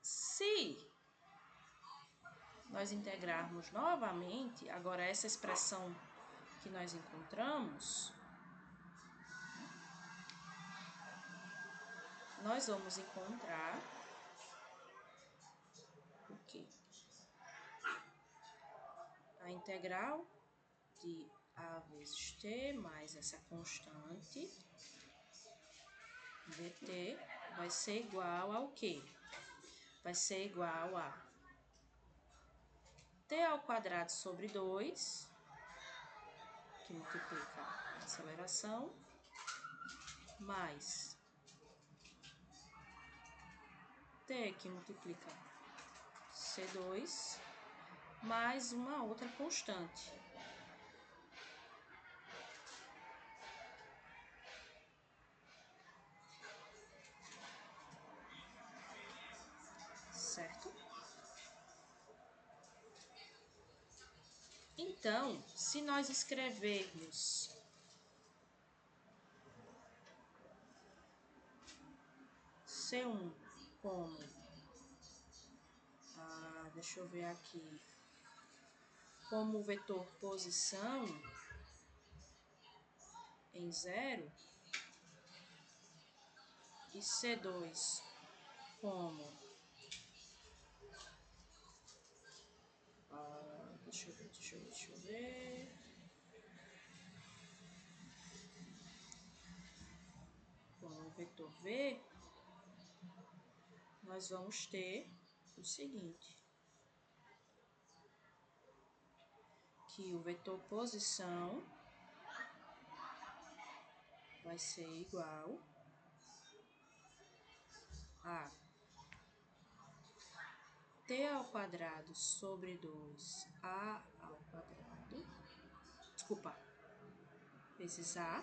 Se nós integrarmos novamente, agora essa expressão que nós encontramos, nós vamos encontrar o quê? A integral de a vezes t mais essa constante dt vai ser igual ao quê? Vai ser igual a t ao quadrado sobre 2, que multiplica a aceleração, mais t que multiplica C2, mais uma outra constante. Certo? Então, se nós escrevermos C1 como, deixa eu ver aqui, como o vetor posição em 0, e C2 como, deixa eu ver, como o vetor V, nós vamos ter o seguinte, que o vetor posição vai ser igual a t ao quadrado sobre 2a ao quadrado, vezes a,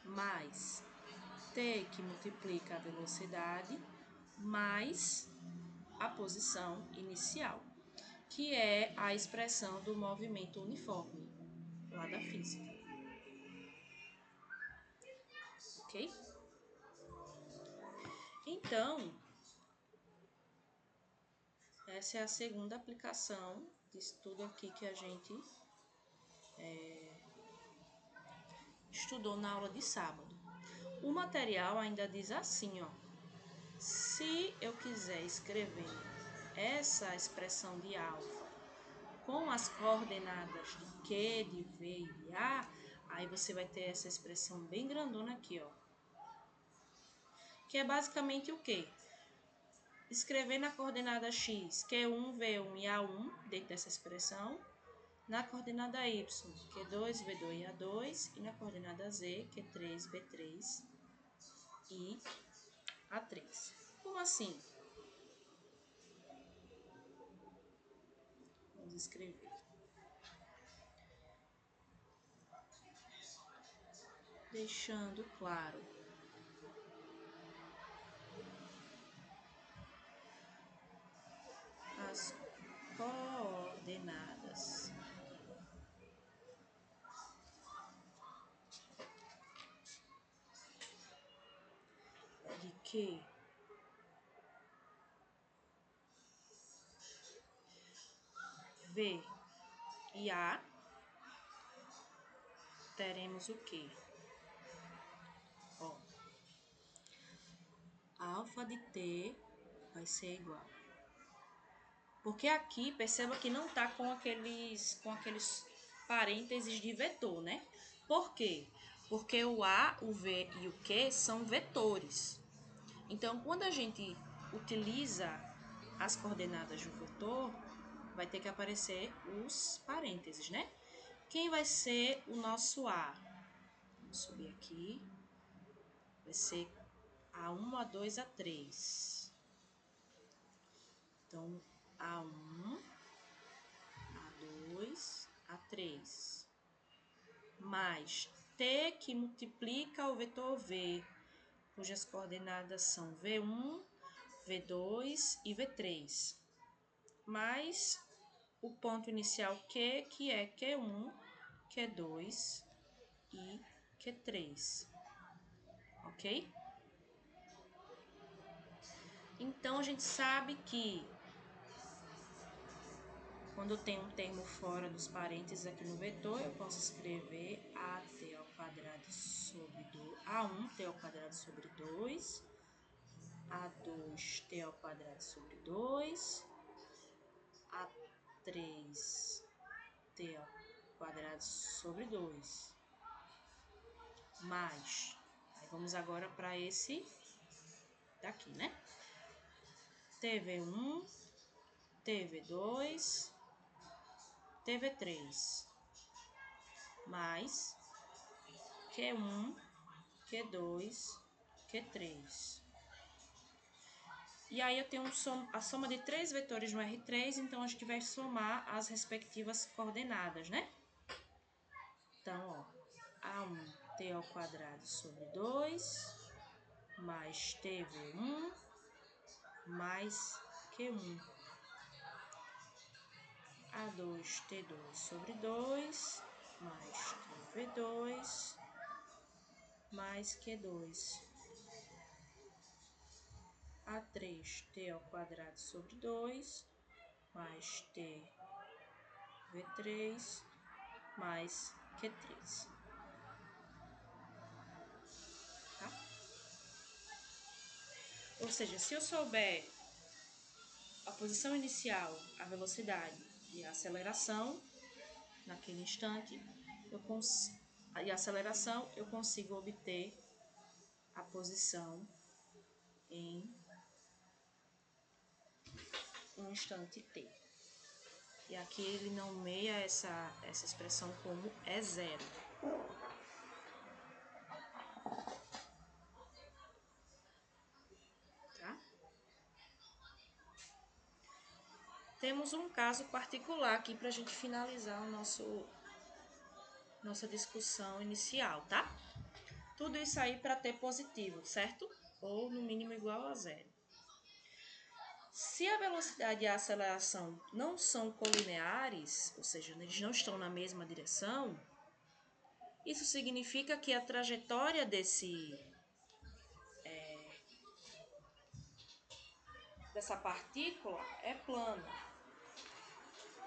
mais t que multiplica a velocidade, mais a posição inicial, que é a expressão do movimento uniforme, lá da física. Ok? Então, essa é a segunda aplicação disso tudo aqui que a gente estudou na aula de sábado. O material ainda diz assim, ó. Se eu quiser escrever essa expressão de alfa com as coordenadas de Q, de V e de A, aí você vai ter essa expressão bem grandona aqui, ó. Que é basicamente o quê? Escrever na coordenada x Q1, V1 e A1 dentro dessa expressão, na coordenada y Q2, V2 e A2 e na coordenada z Q3, V3 e A3. Como assim? Vamos escrever. Deixando claro as coordenadas de Q, V e A, teremos o quê? Ó, alfa de T vai ser igual. Porque aqui, perceba que não tá com aqueles parênteses de vetor, né? Por quê? Porque o A, o V e o Q são vetores. Então, quando a gente utiliza as coordenadas do vetor, vai ter que aparecer os parênteses, né? Quem vai ser o nosso A? Vamos subir aqui. Vai ser A1, A2, A3. Então, A1, A2, A3. Mais T que multiplica o vetor V, cujas coordenadas são V1, V2 e V3. Mais o ponto inicial Q, que é Q1, Q2 e Q3. Ok? Então, a gente sabe que quando tem um termo fora dos parênteses aqui no vetor, eu posso escrever AT ao quadrado sobre 2, A1T ao quadrado sobre 2, A2T ao quadrado sobre 2, A3T ao quadrado sobre 2, mais, aí vamos agora para esse daqui, né? TV1, TV2, TV3, mais Q1, Q2, Q3. E aí eu tenho a soma de 3 vetores no R3, então a gente vai somar as respectivas coordenadas, né? Então, ó, A1T ao quadrado sobre 2, mais TV1, mais Q1. A2T2 sobre 2, mais TV2, mais Q2. A3T ao quadrado sobre 2, mais TV3, mais Q3. Tá? Ou seja, se eu souber a posição inicial, a velocidade e a aceleração, naquele instante, e a aceleração, eu consigo obter a posição em um instante t. E aqui ele nomeia essa expressão como E0. Tá? Temos um caso particular aqui para a gente finalizar nossa discussão inicial, tá? Tudo isso aí para t positivo, certo? Ou no mínimo igual a 0. Se a velocidade e a aceleração não são colineares, ou seja, eles não estão na mesma direção, isso significa que a trajetória dessa partícula é plana,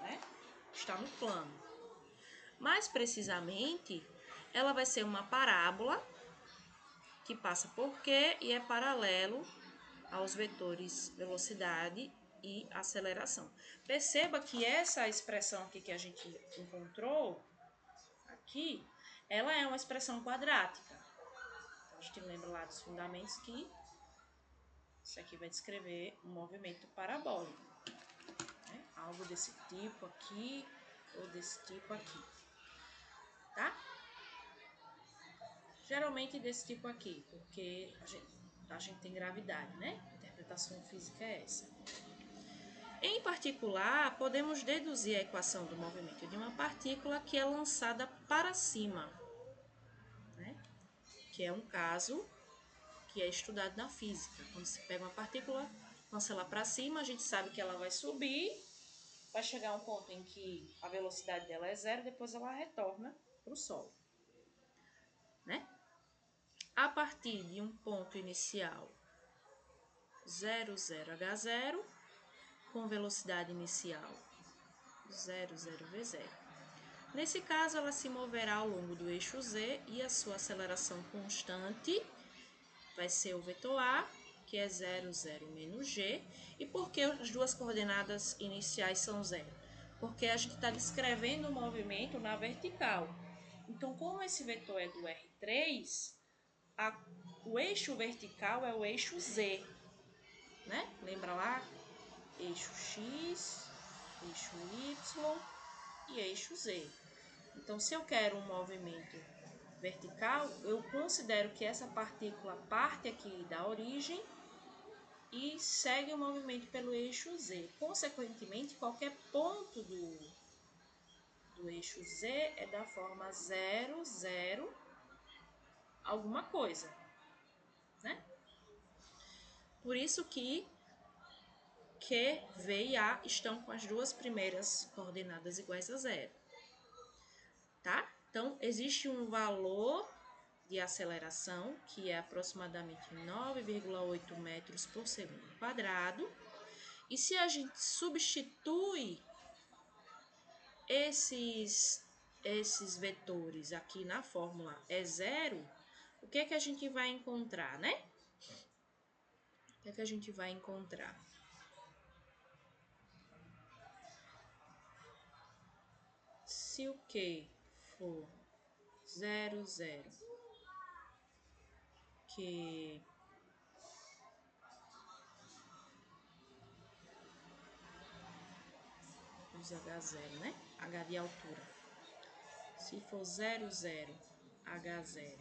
né? Está no plano. Mais precisamente, ela vai ser uma parábola que passa por Q e é paralelo aos vetores velocidade e aceleração. Perceba que essa expressão aqui que a gente encontrou aqui, ela é uma expressão quadrática. Então, a gente lembra lá dos fundamentos que isso aqui vai descrever um movimento parabólico, né? Algo desse tipo aqui ou desse tipo aqui, tá? Geralmente desse tipo aqui, porque a gente tem gravidade, né? A interpretação física é essa. Em particular, podemos deduzir a equação do movimento de uma partícula que é lançada para cima, né? Que é um caso que é estudado na física. Quando você pega uma partícula, lança ela para cima, a gente sabe que ela vai subir, vai chegar a um ponto em que a velocidade dela é 0, depois ela retorna para o solo, né? A partir de um ponto inicial 0, 0, H0, com velocidade inicial 0, 0, V0. Nesse caso, ela se moverá ao longo do eixo Z e a sua aceleração constante vai ser o vetor A, que é 0, 0 menos G. E por que as duas coordenadas iniciais são 0? porque a gente está descrevendo o movimento na vertical. Então, como esse vetor é do R3, o eixo vertical é o eixo Z, né? Lembra lá? Eixo X, eixo Y e eixo Z. Então, se eu quero um movimento vertical, eu considero que essa partícula parte aqui da origem e segue o movimento pelo eixo Z. Consequentemente, qualquer ponto do eixo Z é da forma 0, 0, alguma coisa, né? Por isso que Q, V e A estão com as duas primeiras coordenadas iguais a 0, tá? Então, existe um valor de aceleração, que é aproximadamente 9,8 metros por segundo quadrado, e se a gente substitui esses vetores aqui na fórmula é 0, o que é que a gente vai encontrar, né? O que é que a gente vai encontrar? Se o Q for 0, 0, que usa H0, né? H de altura. Se for 0, 0, H0,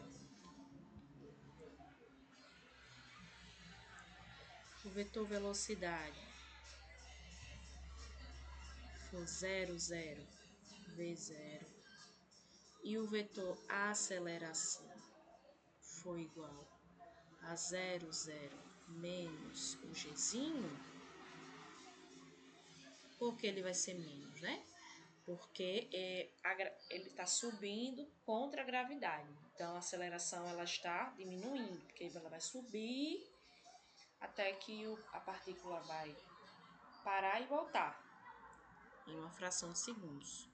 o vetor velocidade for 0, 0, V0, e o vetor aceleração for igual a 0, 0 menos o Gzinho, por que ele vai ser menos, né? Porque ele está subindo contra a gravidade. Então, a aceleração ela está diminuindo, porque ela vai subir até que a partícula vai parar e voltar em uma fração de segundos.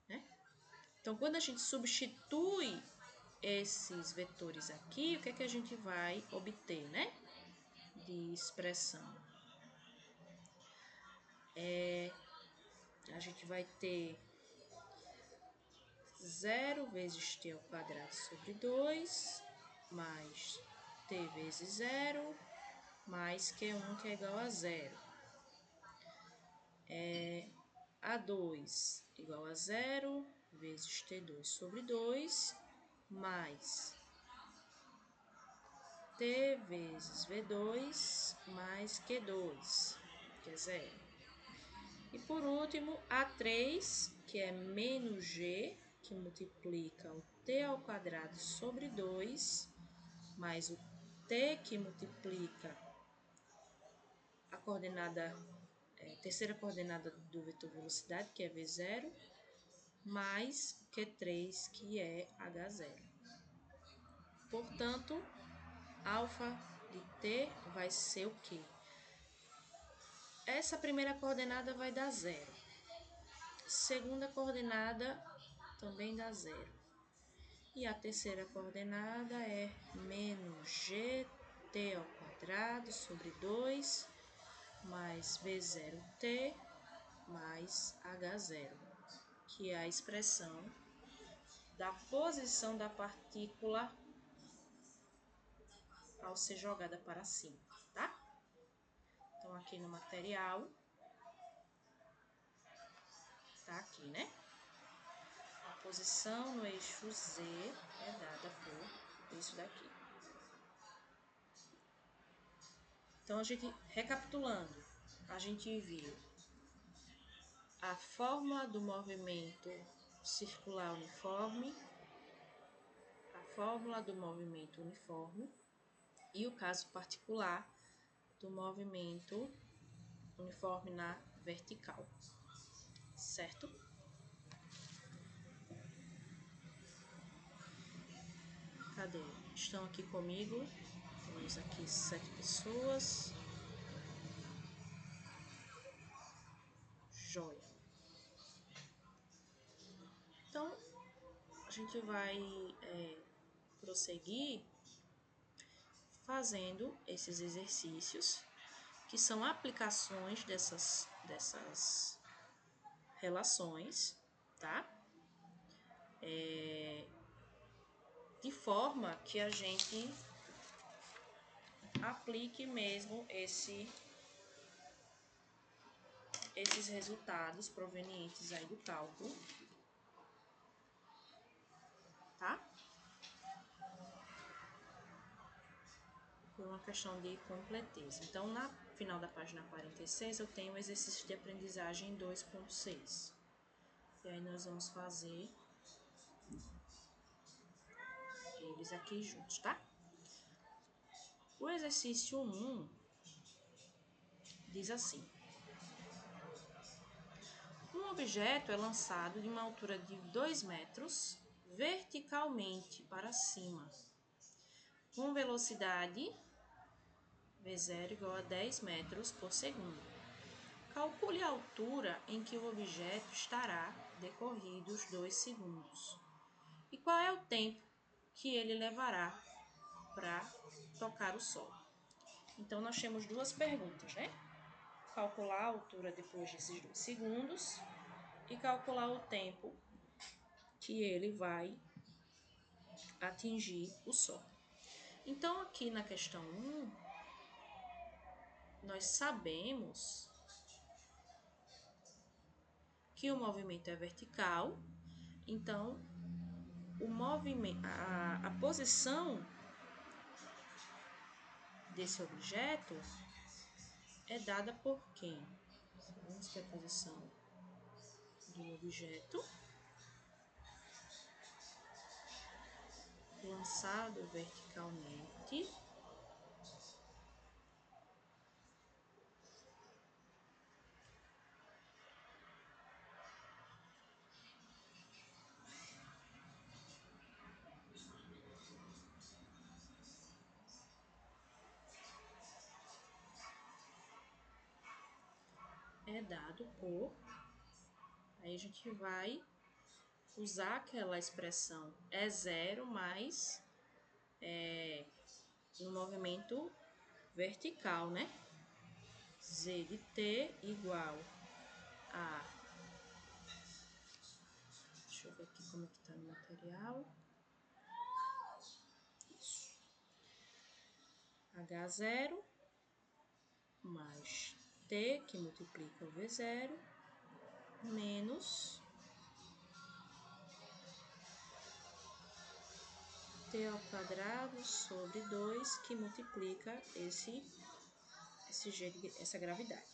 Né? Então, quando a gente substitui esses vetores aqui, o que é que a gente vai obter, né? De expressão. A gente vai ter 0 vezes t ao quadrado sobre 2, mais t vezes 0, mais Q1, que é igual a 0. A2 igual a 0, vezes T2 sobre 2, mais T vezes V2, mais Q2, que é 0. E por último, A3, que é menos G, que multiplica o T ao quadrado sobre 2, mais o T que multiplica a coordenada, terceira coordenada do vetor velocidade, que é V0, mais Q3, que é H0. Portanto, alfa de T vai ser o quê? Essa primeira coordenada vai dar 0. Segunda coordenada também dá 0. E a terceira coordenada é menos gt ao quadrado sobre 2 mais v0t mais h0, que é a expressão da posição da partícula ao ser jogada para cima, tá? Então, aqui no material, tá aqui, né? A posição no eixo Z é dada por isso daqui. Então, a gente, recapitulando, a gente viu a fórmula do movimento circular uniforme, a fórmula do movimento uniforme e o caso particular do movimento uniforme na vertical, certo? Cadê? Estão aqui comigo, temos aqui 7 pessoas. Joia. Então, a gente vai prosseguir fazendo esses exercícios que são aplicações dessas relações, tá? De forma que a gente aplique mesmo esses resultados provenientes aí do cálculo, tá? Por uma questão de completeza. Então, na final da página 46, eu tenho o exercício de aprendizagem 2.6. E aí nós vamos fazer eles aqui juntos, tá? O exercício 1 diz assim: um objeto é lançado de uma altura de 2 metros verticalmente para cima, com velocidade v0 igual a 10 metros por segundo. Calcule a altura em que o objeto estará decorridos 2 segundos. E qual é o tempo que ele levará para tocar o solo? Então, nós temos duas perguntas, né? Calcular a altura depois desses 2 segundos e calcular o tempo que ele vai atingir o solo. Então, aqui na questão 1, nós sabemos que o movimento é vertical, então o movimento, a posição desse objeto é dada por quem? Sabemos que a posição do objeto lançado verticalmente é dado por... Aí a gente vai usar aquela expressão E0 mais no movimento vertical, né? Z de T igual a... Deixa eu ver aqui como é que tá no material. Isso. H0 mais T, que multiplica o V0, menos T ao quadrado sobre 2, que multiplica essa gravidade,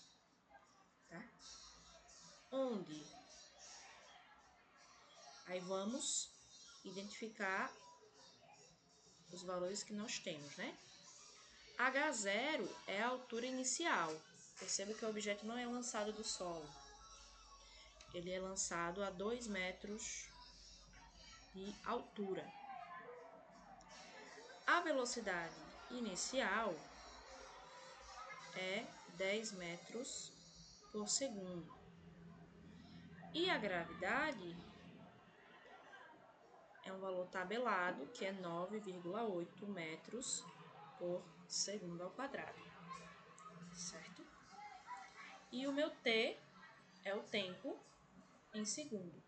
tá? Onde? Aí vamos identificar os valores que nós temos, né? H0 é a altura inicial. Perceba que o objeto não é lançado do solo. Ele é lançado a 2 metros de altura. A velocidade inicial é 10 metros por segundo. E a gravidade é um valor tabelado, que é 9,8 metros por segundo ao quadrado, certo? E o meu T é o tempo em segundo.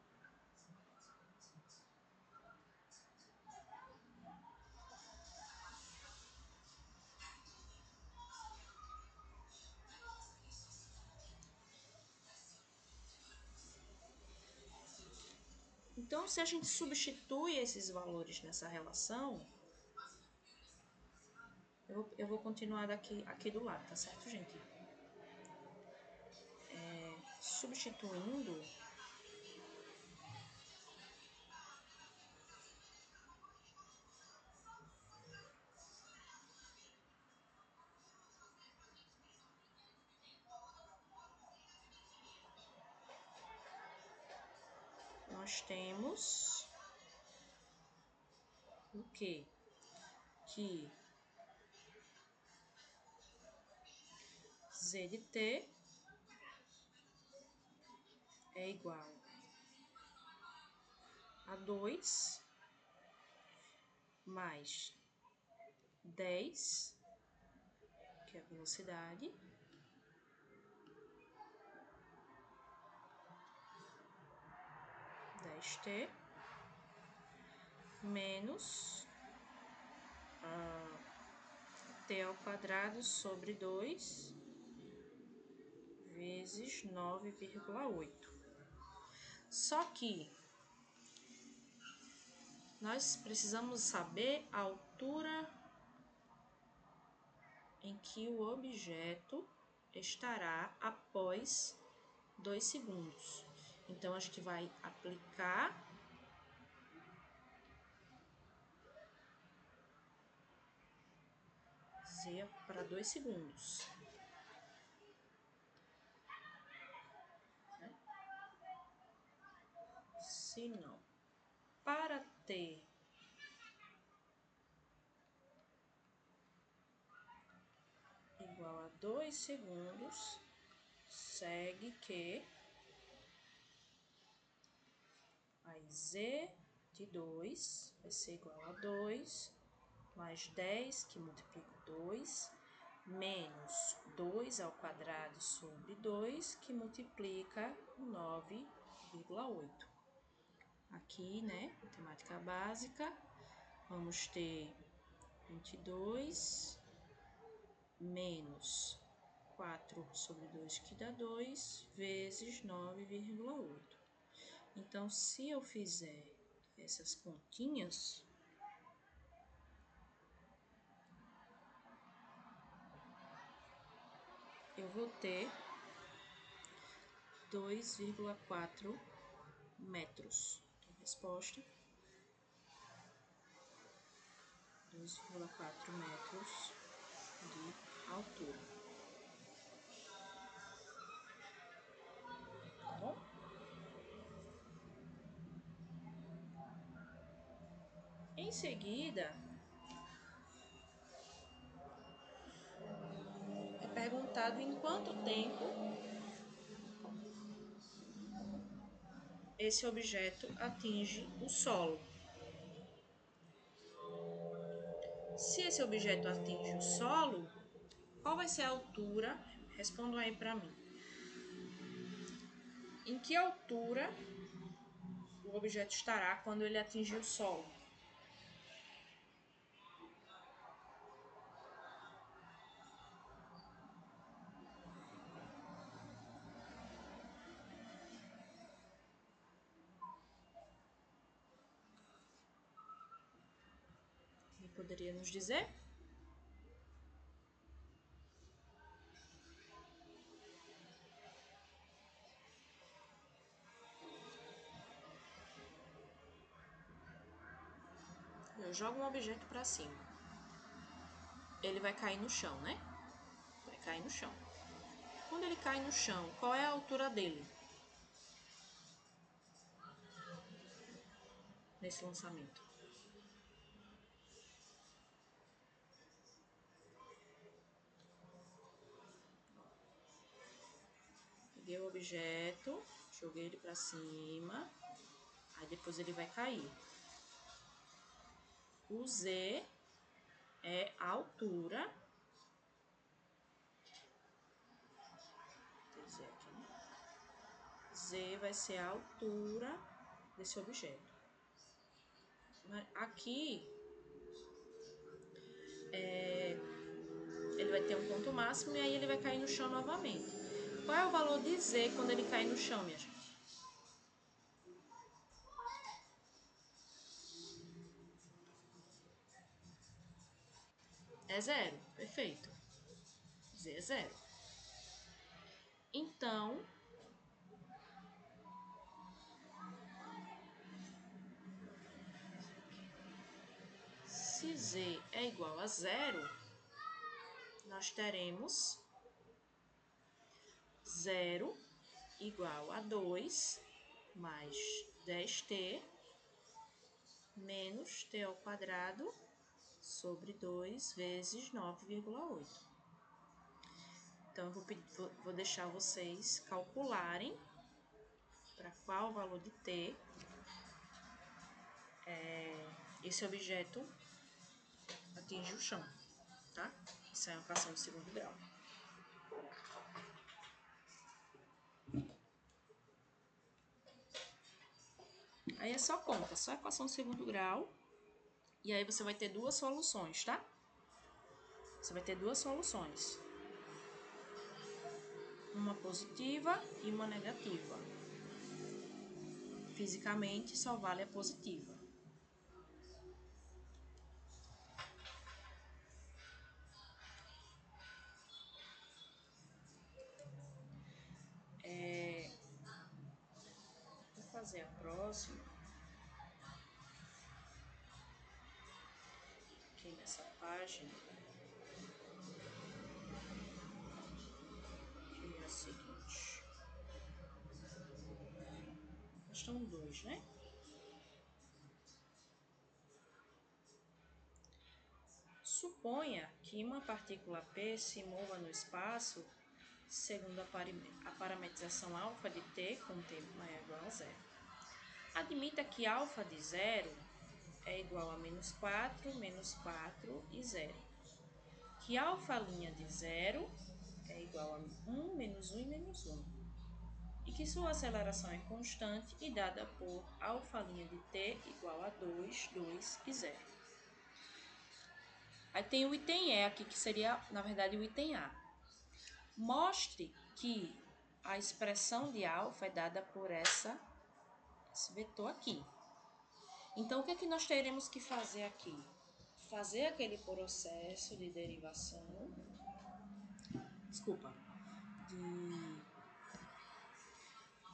Então, se a gente substitui esses valores nessa relação, eu vou continuar aqui do lado, tá certo, gente? Substituindo, nós temos o quê? Que Z de T é igual a 2 mais 10, que é a velocidade, 10t menos t ao quadrado sobre 2 vezes 9,8. Só que nós precisamos saber a altura em que o objeto estará após 2 segundos. Então, a gente vai aplicar Z para 2 segundos. Se não, para t igual a 2 segundos, segue que aí Z de 2 vai ser igual a 2 mais 10, que multiplica 2, menos 2 ao quadrado sobre 2, que multiplica 9,8. Aqui, né, matemática básica, vamos ter 22 menos 4 sobre 2, que dá 2, vezes 9,8. Então, se eu fizer essas continhas, eu vou ter 2,4 metros. Então, resposta: 2,4 metros de altura. Tá bom? Em seguida, é perguntado em quanto tempo esse objeto atinge o solo. Se esse objeto atinge o solo, qual vai ser a altura? Respondam aí para mim. Em que altura o objeto estará quando ele atingir o solo? Ele poderia nos dizer? Eu jogo um objeto para cima. Ele vai cair no chão, né? Vai cair no chão. Quando ele cai no chão, qual é a altura dele? Nesse lançamento. Peguei o objeto, joguei ele para cima, aí depois ele vai cair. O Z é a altura. Z vai ser a altura desse objeto. Aqui, ele vai ter um ponto máximo e aí ele vai cair no chão novamente. Qual é o valor de Z quando ele cai no chão, minha gente? É zero, perfeito. Z é zero. Então, se Z é igual a zero, nós teremos 0 igual a 2 mais 10t menos t ao quadrado sobre 2 vezes 9,8. Então, eu vou deixar vocês calcularem para qual valor de t esse objeto atinge o chão, tá? Isso é uma equação de segundo grau. Aí é só conta, só equação de segundo grau. E aí você vai ter duas soluções, tá? Você vai ter duas soluções. Uma positiva e uma negativa. Fisicamente, só vale a positiva. Vou fazer a próxima. Aqui nessa página. Que é a seguinte. Questão 2, né? Suponha que uma partícula P se mova no espaço segundo a parametrização alfa de t com t maior ou igual a zero. Admita que alfa de zero é igual a menos 4 e zero. Que alfa' de zero é igual a 1, menos 1 e menos 1. E que sua aceleração é constante e dada por alfa' de t igual a 2, 2 e 0. Aí tem o item E aqui, que seria, na verdade, o item A. Mostre que a expressão de alfa é dada por esse vetor aqui. Então, o que é que nós teremos que fazer aqui? Fazer aquele processo de derivação,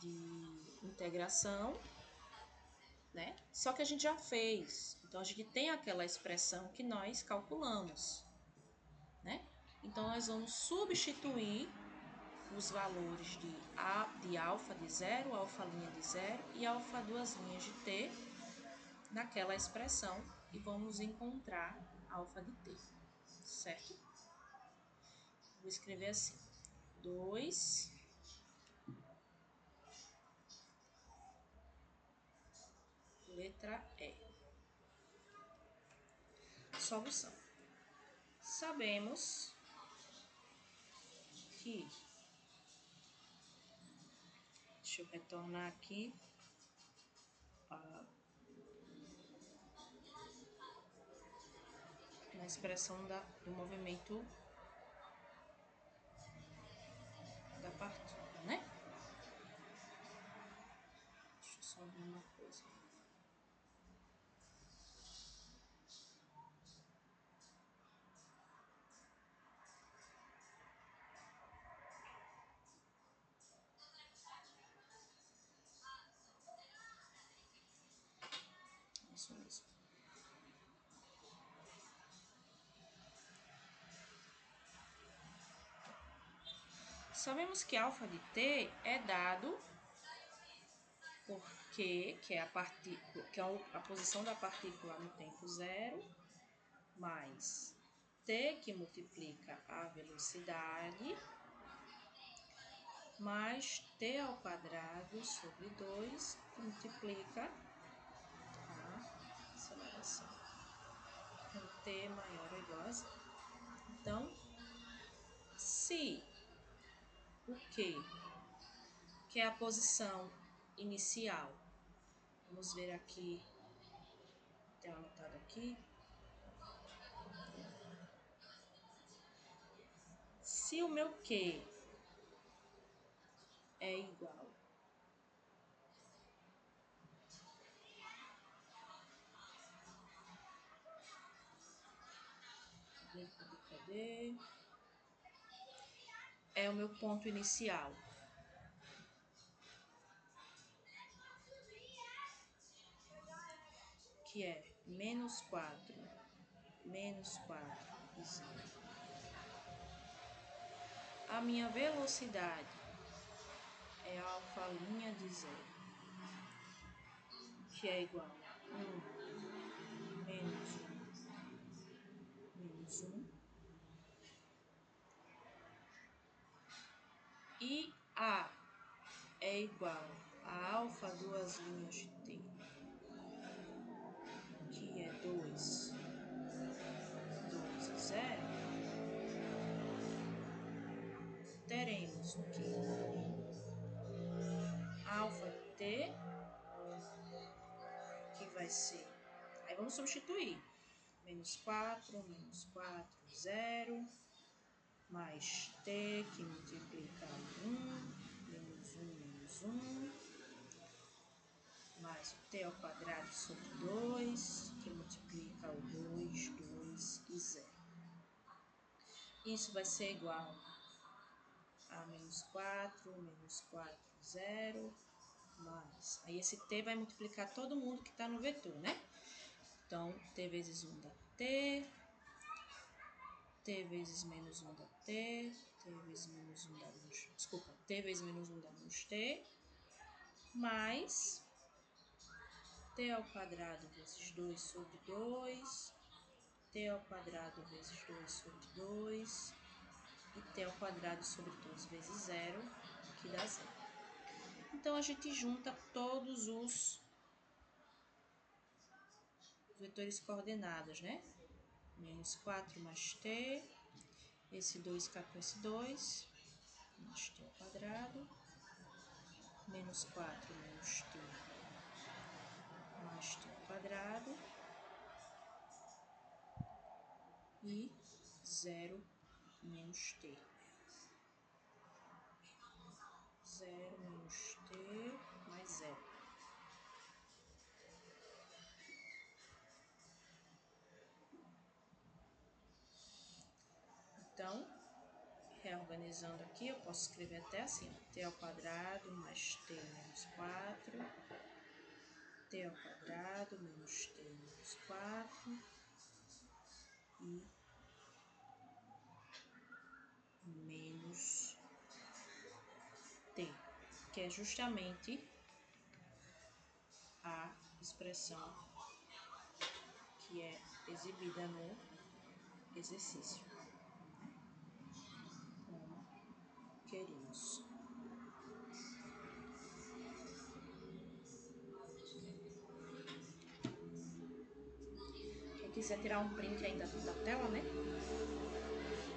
de integração, né? Só que a gente já fez. Então, a gente tem aquela expressão que nós calculamos, né? Então, nós vamos substituir os valores de alfa de zero, alfa' de zero e alfa duas linhas de t naquela expressão e vamos encontrar alfa de t, certo? Vou escrever assim, 2 letra E. Solução. Sabemos que, deixa eu retornar aqui na expressão do movimento da partícula, né? Deixa eu só ver uma coisa. Isso mesmo. Sabemos que alfa de t é dado por Q, que é a posição da partícula no tempo zero, mais t, que multiplica a velocidade, mais t ao quadrado sobre 2, que multiplica a aceleração, com t maior ou igual a zero. Então, se o Q, que é a posição inicial, vamos ver aqui, tenho anotado aqui, se o meu Q é igual cadê? É o meu ponto inicial. Que é menos 4 e 0. A minha velocidade é alfa' de 0, que é igual a 1 menos 1. E A é igual a alfa duas linhas de t, que é 2, 2 e 0. Teremos o que? Alfa de t vai ser... Aí vamos substituir. Menos 4, 0, mais t, que multiplica 1, menos 1, mais o t ao quadrado sobre 2, que multiplica o 2, 2 e 0. Isso vai ser igual a menos 4, 0, mais... Aí esse t vai multiplicar todo mundo que está no vetor, né? Então, t vezes 1 dá t, t vezes menos 1 dá t, t vezes menos 1 dá menos... Desculpa, t vezes menos 1 dá menos t, mais t ao quadrado vezes 2 sobre 2, t ao quadrado vezes 2 sobre 2, e t ao quadrado sobre 2 vezes 0, que dá 0. Então, a gente junta todos os vetores coordenados, né? Menos 4 mais t, esse 2 cá com esse 2, mais t ao quadrado, menos 4 menos t, mais t ao quadrado, e 0 menos t. 0 menos t mais 0. Então, reorganizando aqui, eu posso escrever até assim, ó, t ao quadrado mais t menos 4, t ao quadrado menos t menos 4 e menos t, que é justamente a expressão que é exibida no exercício, como queremos. Quem quiser tirar um print aí da tela, né?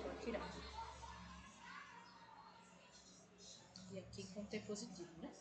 Pode tirar. E aqui com T positivo, né?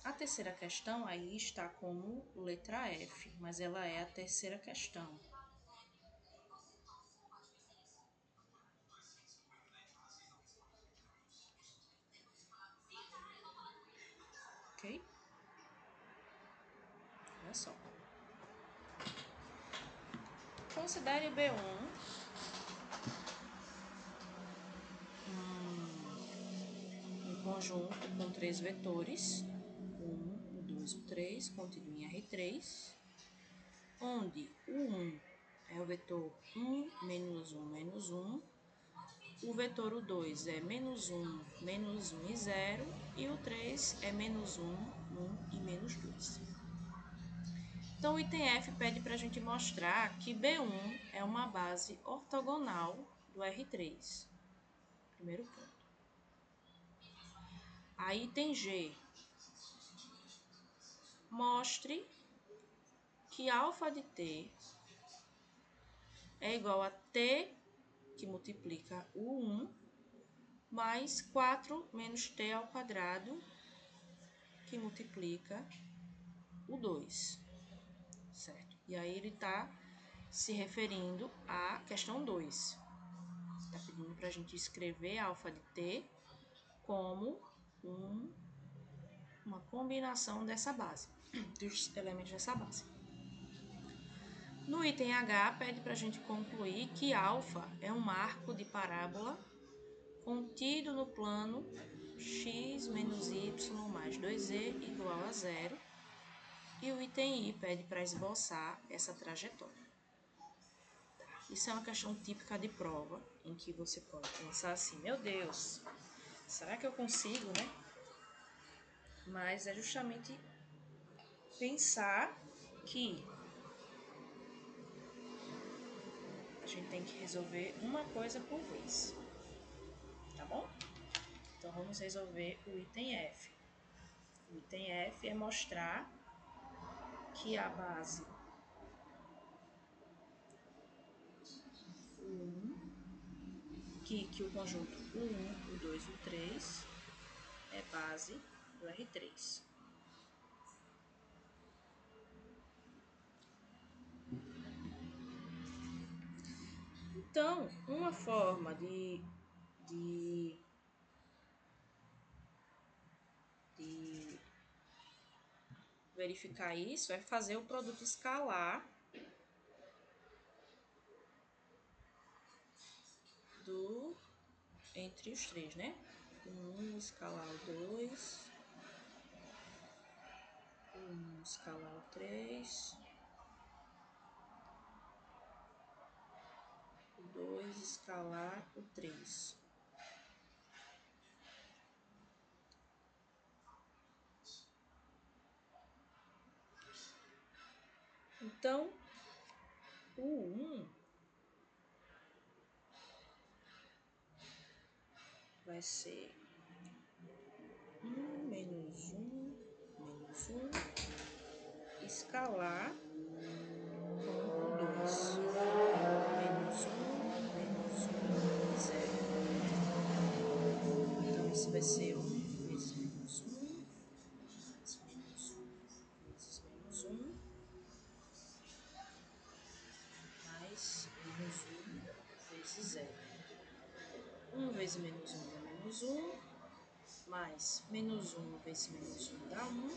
A terceira questão aí está como letra F, mas ela é a terceira questão. Ok? Olha só. Considere B1 um conjunto com 3 vetores, 1, o 2, o 3, contido em R3, onde o 1 é o vetor 1, menos 1, menos 1, o vetor o 2 é menos 1 e 0, e o 3 é menos 1, 1 e menos 2. Então, o item F pede para a gente mostrar que B1 é uma base ortogonal do R3. Primeiro ponto. Aí, item G. Mostre que alfa de t é igual a t, que multiplica o 1, mais 4 menos t ao quadrado, que multiplica o 2. Certo? E aí ele está se referindo à questão 2. Está pedindo para a gente escrever alfa de t como uma combinação dessa base, dos elementos dessa base. No item H, pede para a gente concluir que alfa é um arco de parábola contido no plano x menos y mais 2e igual a 0, E o item I pede para esboçar essa trajetória. Isso é uma questão típica de prova, em que você pode pensar assim, meu Deus, será que eu consigo, né? Mas é justamente pensar que a gente tem que resolver uma coisa por vez, tá bom? Então, vamos resolver o item F. O item F é mostrar que a base 1, que o conjunto o 1, o 2 e o 3 é base do R3. Então, uma forma de verificar isso é fazer o produto escalar entre os três, né? O 1 escalar o 2, o 1 escalar o 3, o 2 escalar o 3. Então, o 1 vai ser 1 menos 1 menos 1 escalar com o 2. Menos 1 menos 1 e 0. Então, isso vai ser 1 vezes menos 1 mais menos 1 vezes menos 1 mais menos 1 vezes 0. 1 vezes menos 1 dá menos 1, mais menos 1 vezes menos 1 dá 1,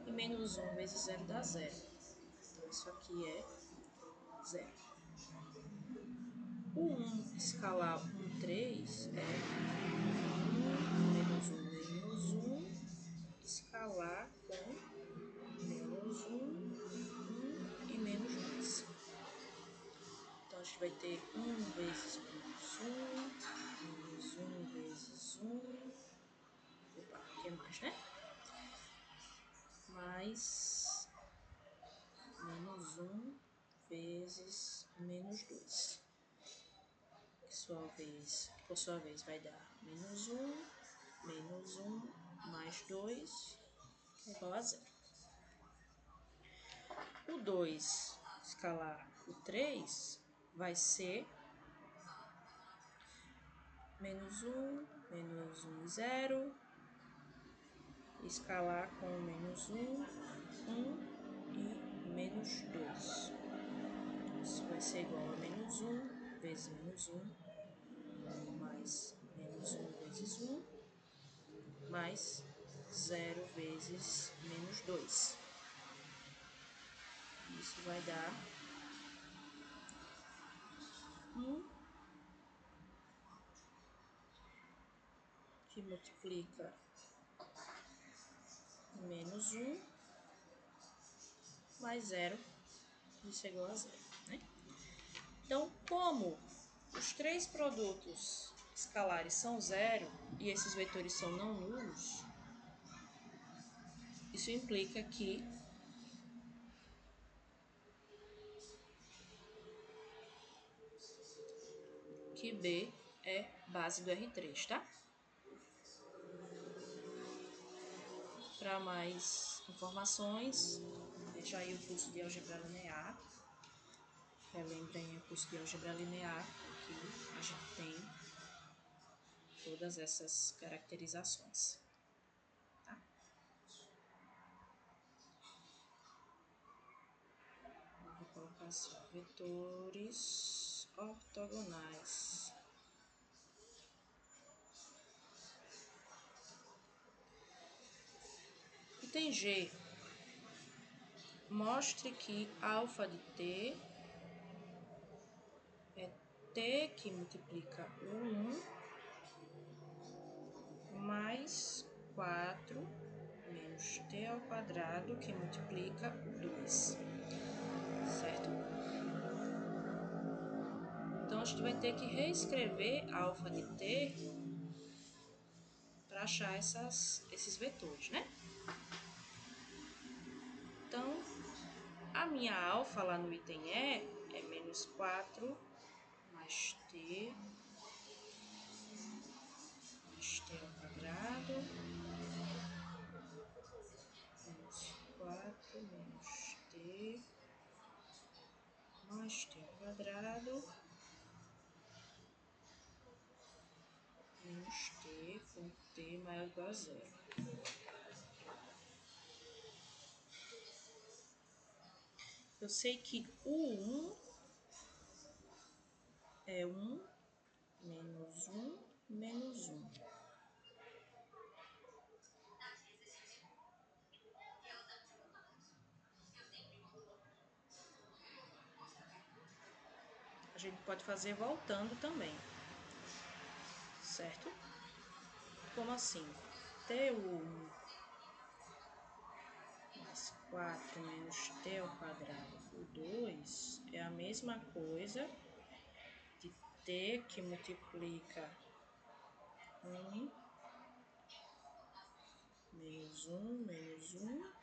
e menos 1 vezes 0 dá 0. Então, isso aqui é 0. O 1 escalar 1, 3 é 1 menos 1 escalar com menos 1, 1 e menos 2. Então, a gente vai ter 1 vezes menos 1, menos 1 vezes 1. Opa, o que mais, né? Mais menos 1 vezes menos 2. Por sua vez, vai dar menos 1 mais 2 é igual a 0. O 2 escalar o 3 vai ser menos 1 e 0, escalar com menos 1 e menos 2. Isso vai ser igual a menos 1 vezes menos 1, mais menos 1 vezes 1, mais 0 vezes menos 2. Isso vai dar 1, que multiplica menos 1, mais 0, isso é igual a 0, né? Então, como os três produtos escalares são 0 e esses vetores são não nulos, isso implica que B é base do R3, tá? Para mais informações, veja aí o curso de Álgebra Linear. Relembrem o curso de Álgebra Linear, que a gente tem todas essas caracterizações. Tá? Eu vou colocar assim, vetores ortogonais. Item G. Mostre que alfa de t é t que multiplica o 1 mais 4 menos menos t ao quadrado, que multiplica o 2, certo? Então, a gente vai ter que reescrever alfa de t para achar esses vetores, né? Então, a minha alfa lá no item E é menos 4 mais t ao quadrado, menos 4 menos t mais t ao quadrado, menos t com t maior ou igual a zero. Eu sei que o 1 é 1 menos 1 menos 1. A gente pode fazer voltando também, certo? Como assim? T1 mais 4 menos t ao quadrado por 2 é a mesma coisa de t que multiplica 1 menos 1 menos 1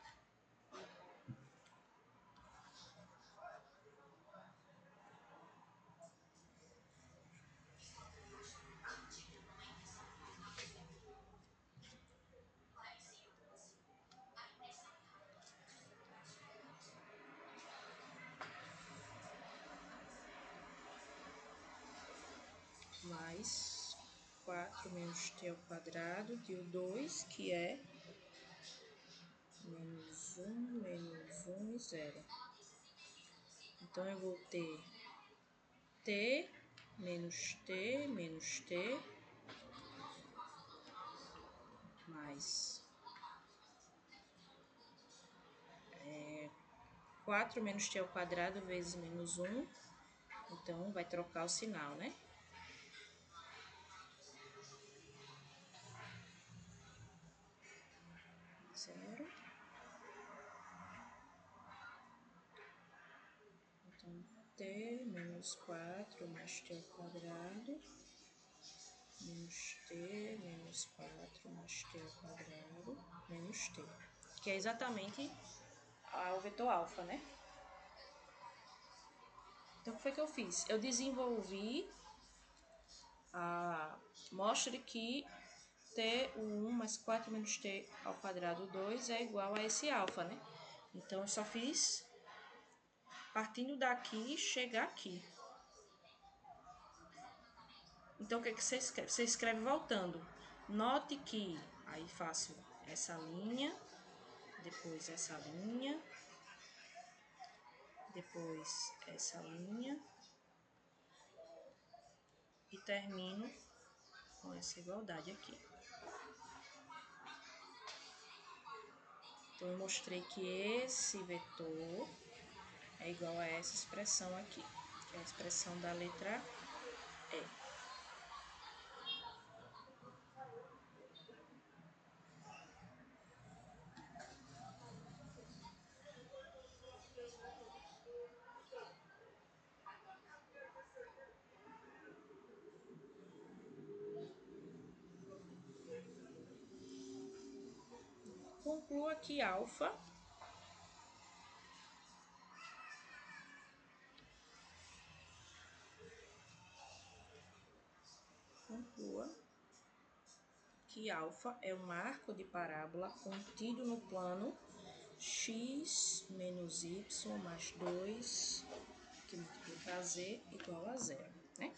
mais 4 menos t ao quadrado de 2, que é menos 1 e 0. Então, eu vou ter t menos t mais 4 menos t ao quadrado vezes menos 1. Então, vai trocar o sinal, né? 0. Então, t menos 4 mais t ao quadrado, menos t menos 4 mais t ao quadrado, menos t. Que é exatamente o vetor alfa, né? Então, o que foi que eu fiz? Eu desenvolvi mostre que t1 mais 4 menos t ao quadrado 2 é igual a esse alfa, né? Então, eu só fiz partindo daqui chegar aqui. Então, o que você escreve? Você escreve voltando. Note que, aí faço essa linha, depois essa linha, depois essa linha, e termino com essa igualdade aqui. Então, eu mostrei que esse vetor é igual a essa expressão aqui, que é a expressão da letra E. Conclua que alfa é um arco de parábola contido no plano x menos y mais 2, que multiplica a z, igual a 0, né?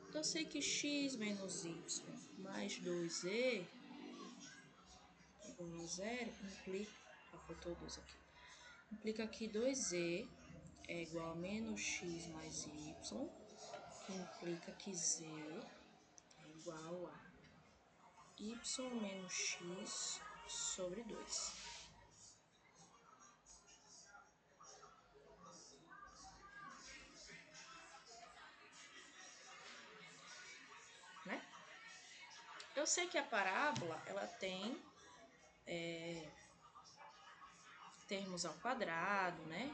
Então, eu sei que x menos y mais 2z igual a 0 implica... faltou 2 aqui. Implica que 2z é igual a menos x mais y, que implica que z é igual a y menos x sobre 2. Né? Eu sei que a parábola ela tem termos ao quadrado, né?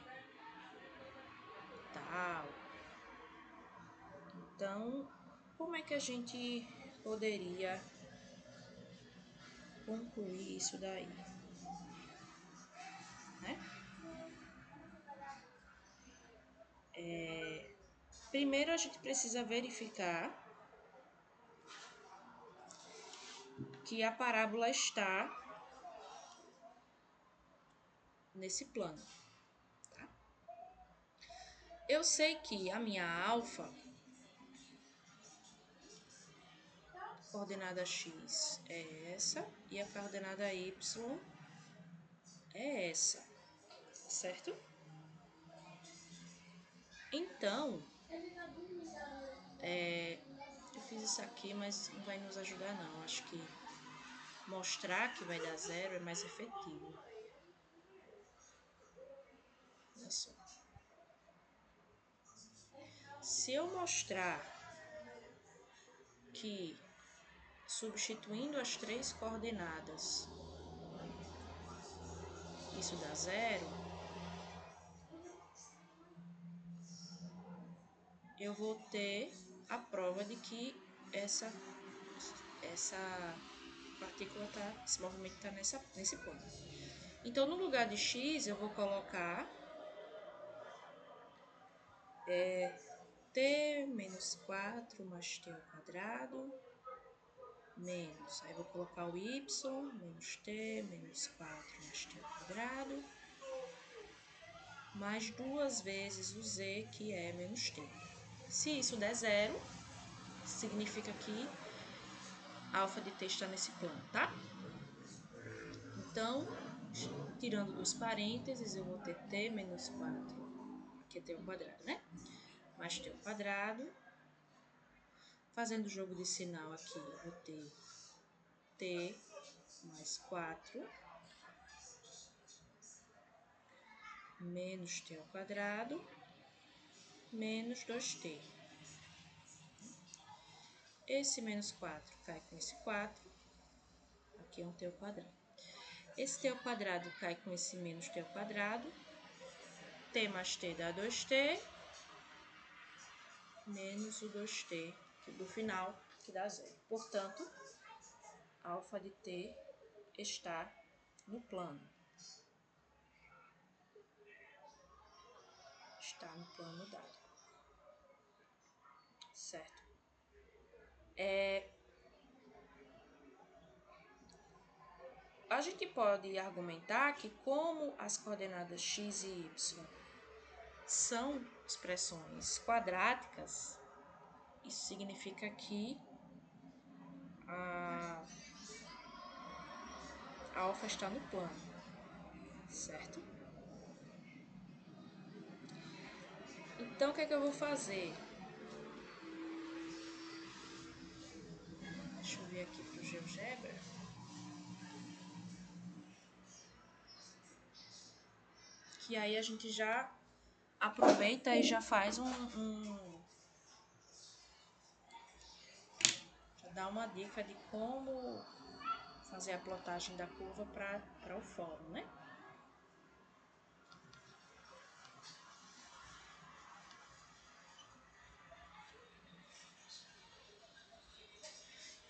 Tal. Então, como é que a gente poderia concluir isso daí, né? Primeiro a gente precisa verificar que a parábola está nesse plano, tá? Eu sei que a minha alfa, coordenada x é essa e a coordenada y é essa, certo? Então, eu fiz isso aqui, mas não vai nos ajudar não. Acho que mostrar que vai dar zero é mais efetivo. Olha só. Se eu mostrar que substituindo as três coordenadas isso dá zero, eu vou ter a prova de que essa partícula tá, esse movimento está nesse ponto. Então, no lugar de x, eu vou colocar t menos 4 mais t ao quadrado, menos, aí vou colocar o y, menos t, menos 4 mais t ao quadrado, mais 2 vezes o z, que é menos t. Se isso der zero, significa que alfa de t está nesse plano, tá? Então, tirando dos parênteses, eu vou ter t menos 4, que é t ao quadrado, né? Mais t ao quadrado. Fazendo o jogo de sinal aqui, eu vou ter t mais 4 menos t ao quadrado menos 2t. Esse menos 4 cai com esse 4, aqui é um t ao quadrado. Esse t ao quadrado cai com esse menos t ao quadrado, t mais t dá 2t, menos o 2t do final, que dá zero. Portanto, alfa de t está no plano. Está no plano dado. Certo? A gente pode argumentar que como as coordenadas x e y são expressões quadráticas, isso significa que a alfa está no plano, certo? Então, o que é que eu vou fazer? Deixa eu ver aqui para o GeoGebra. Que aí a gente já aproveita e já faz já dá uma dica de como fazer a plotagem da curva para o fórum, né?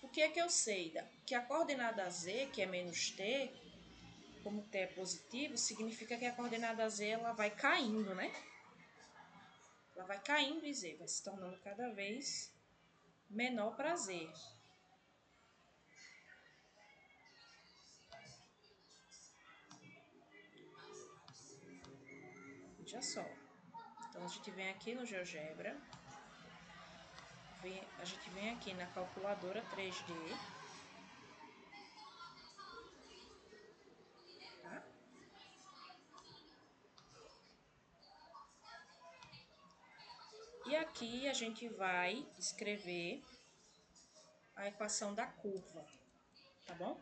O que é que eu sei? Que a coordenada z, que é menos t, como t é positivo, significa que a coordenada z ela vai caindo, né? Ela vai caindo e z vai se tornando cada vez menor para z. Veja só. Então, a gente vem aqui no GeoGebra, a gente vem aqui na calculadora 3D, tá? E aqui a gente vai escrever a equação da curva, tá bom?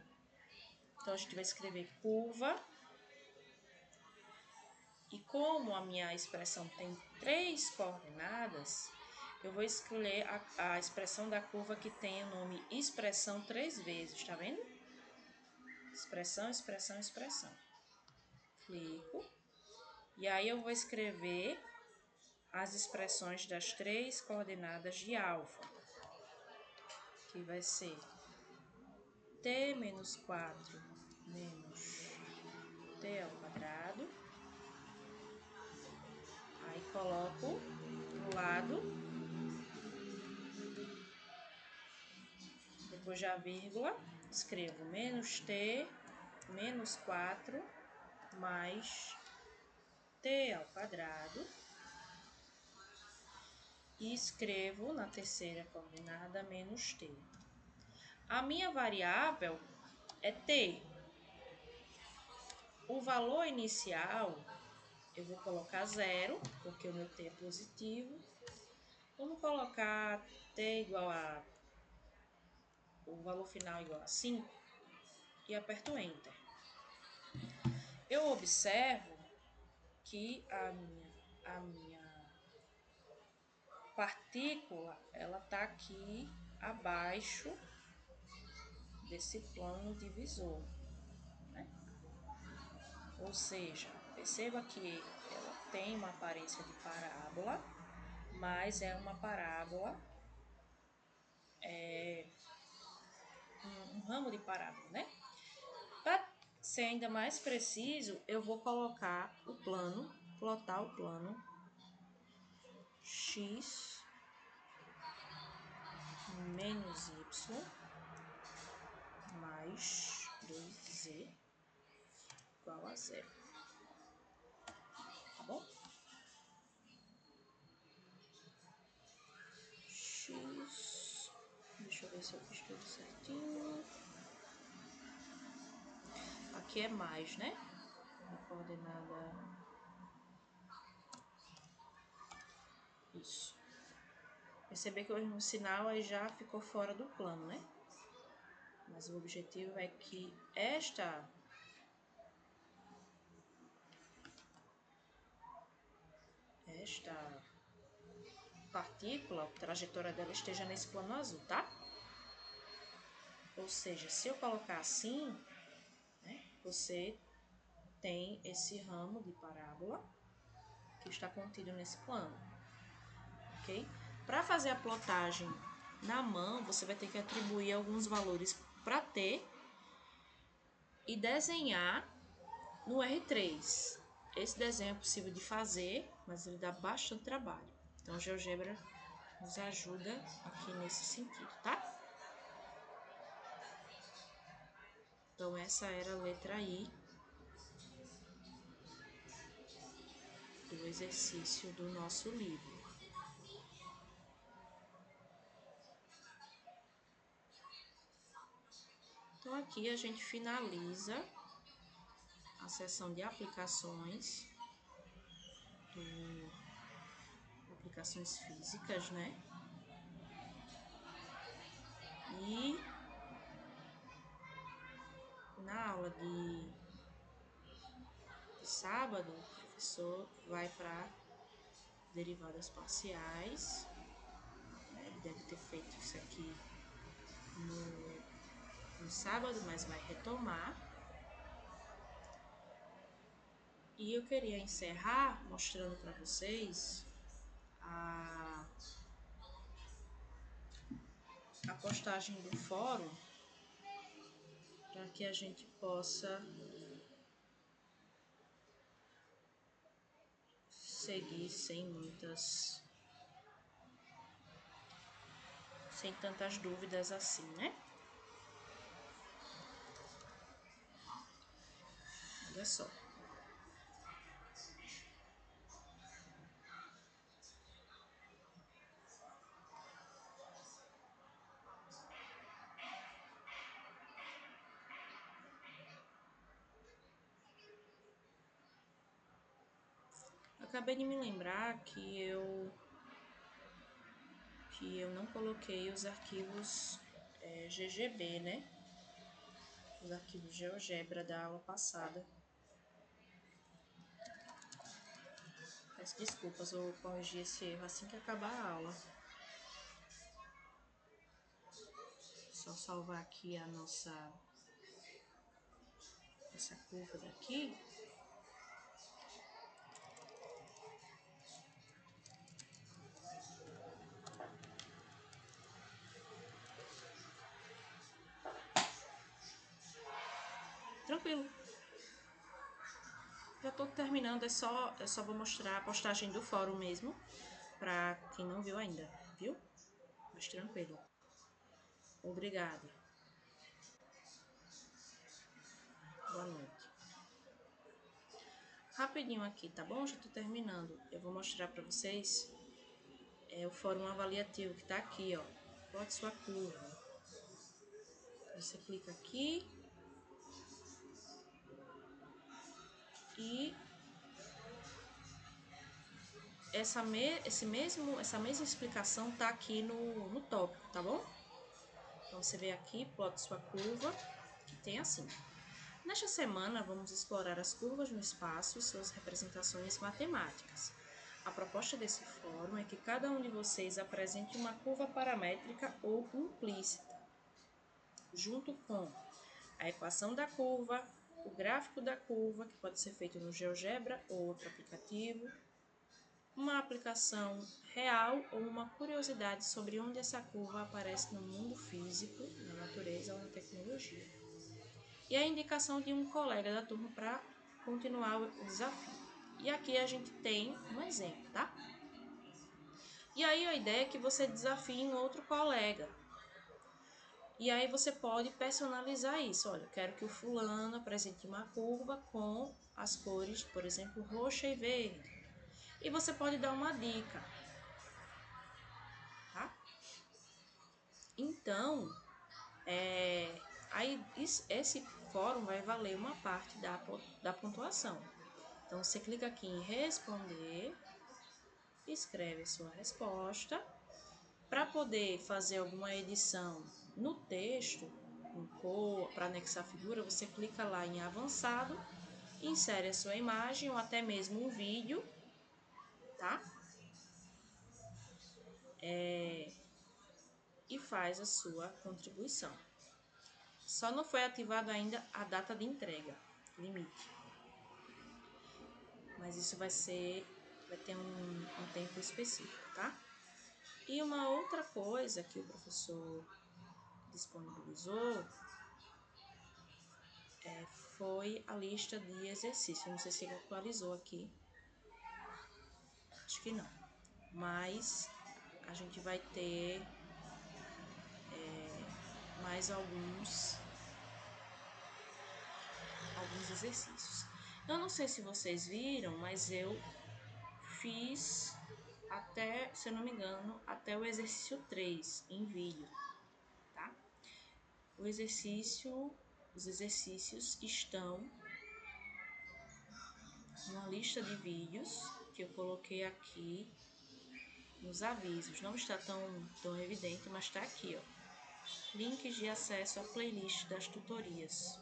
Então, a gente vai escrever curva. E como a minha expressão tem 3 coordenadas, eu vou escolher a expressão da curva que tem o nome expressão 3 vezes, tá vendo? expressão, expressão, expressão. Clico. E aí eu vou escrever as expressões das 3 coordenadas de alfa, que vai ser t menos 4 menos t ao quadrado. Aí coloco do lado, depois da vírgula, escrevo menos t menos 4 mais t ao quadrado. E escrevo na terceira coordenada menos t. A minha variável é t. O valor inicial eu vou colocar 0, porque o meu t é positivo. Vamos colocar t igual a... o valor final igual a 5 e aperto Enter. Eu observo que a minha partícula, ela está aqui abaixo desse plano divisor, né? Ou seja, perceba que ela tem uma aparência de parábola, mas é uma parábola, um ramo de parábola, né? Para ser ainda mais preciso, eu vou colocar o plano, plotar o plano x menos y mais 2z igual a 0. Tá bom? X... deixa eu ver se eu fiz tudo certinho. Aqui é mais, né? A coordenada... isso. Perceber que hoje no sinal aí já ficou fora do plano, né? Mas o objetivo é que esta partícula, a trajetória dela esteja nesse plano azul, tá? Ou seja, se eu colocar assim, né, você tem esse ramo de parábola que está contido nesse plano, ok? Para fazer a plotagem na mão, você vai ter que atribuir alguns valores para t e desenhar no R3. Esse desenho é possível de fazer, mas ele dá bastante trabalho. Então, o GeoGebra nos ajuda aqui nesse sentido, tá? Então, essa era a letra I do exercício do nosso livro. Então, aqui a gente finaliza a seção de aplicações, aplicações físicas, né? E na aula de sábado, o professor vai para derivadas parciais. Ele deve ter feito isso aqui no sábado, mas vai retomar. E eu queria encerrar mostrando para vocês a postagem do fórum, para que a gente possa seguir sem tantas dúvidas assim, né? Olha só. Acabei de me lembrar que eu não coloquei os arquivos GGB, né? Os arquivos GeoGebra da aula passada. Peço desculpas, eu vou corrigir esse erro assim que acabar a aula. Só salvar aqui a nossa essa curva daqui. Tranquilo. Já tô terminando, eu só vou mostrar a postagem do fórum mesmo, pra quem não viu ainda, viu? Mas tranquilo. Obrigada. Boa noite. Rapidinho aqui, tá bom? Já tô terminando. Eu vou mostrar pra vocês o fórum avaliativo que tá aqui, ó. Plote sua curva. Você clica aqui e essa mesma explicação tá aqui no tópico, tá bom? Então você vê aqui, plote sua curva, que tem assim. Nesta semana, vamos explorar as curvas no espaço e suas representações matemáticas. A proposta desse fórum é que cada um de vocês apresente uma curva paramétrica ou implícita, junto com a equação da curva, o gráfico da curva, que pode ser feito no GeoGebra ou outro aplicativo, uma aplicação real ou uma curiosidade sobre onde essa curva aparece no mundo físico, na natureza ou na tecnologia. E a indicação de um colega da turma para continuar o desafio. E aqui a gente tem um exemplo, tá? E aí a ideia é que você desafie um outro colega. E aí você pode personalizar isso. Olha, eu quero que o fulano apresente uma curva com as cores, por exemplo, roxa e verde. E você pode dar uma dica, tá? Então, aí esse fórum vai valer uma parte da pontuação. Então, você clica aqui em responder, escreve a sua resposta. Para poder fazer alguma edição no texto, em cor, para anexar a figura, você clica lá em avançado, insere a sua imagem ou até mesmo um vídeo, tá? E faz a sua contribuição. Só não foi ativado ainda a data de entrega, limite. Mas isso vai ter um tempo específico, tá? E uma outra coisa que o professor disponibilizou foi a lista de exercícios. Não sei se ele atualizou aqui, acho que não. Mas a gente vai ter mais alguns exercícios. Eu não sei se vocês viram, mas eu fiz até, se eu não me engano, até o exercício 3 em vídeo, tá? Os exercícios estão numa lista de vídeos que eu coloquei aqui nos avisos. Não está tão evidente, mas está aqui, ó. Links de acesso à playlist das tutorias.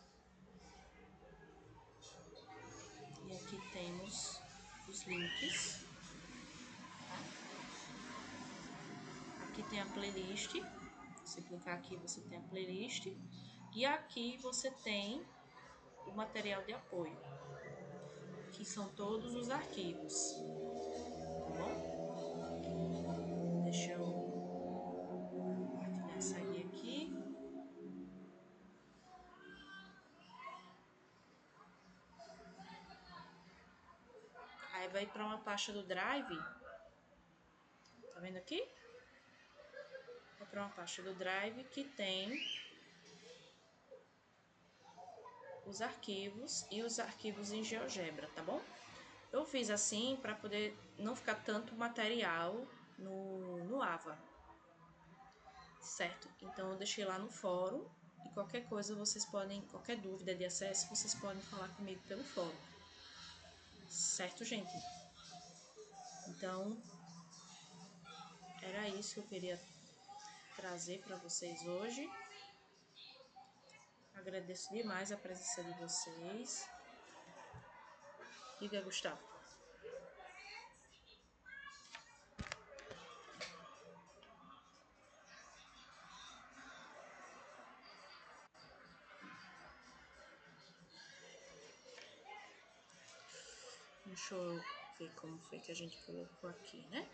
E aqui temos os links. Tá? Aqui tem a playlist. Se clicar aqui, você tem a playlist. E aqui você tem o material de apoio, que são todos os arquivos. Tá bom? Deixa eu compartilhar essa guia aqui. Aí vai para uma pasta do Drive. Tá vendo aqui? Vai para uma pasta do Drive que tem os arquivos e os arquivos em GeoGebra, tá bom? Eu fiz assim para poder não ficar tanto material no Ava, certo? Então eu deixei lá no fórum e qualquer coisa vocês podem, qualquer dúvida de acesso, vocês podem falar comigo pelo fórum, certo, gente? Então era isso que eu queria trazer para vocês hoje. Agradeço demais a presença de vocês. Diga, Gustavo. Deixa eu ver como foi que a gente colocou aqui, né?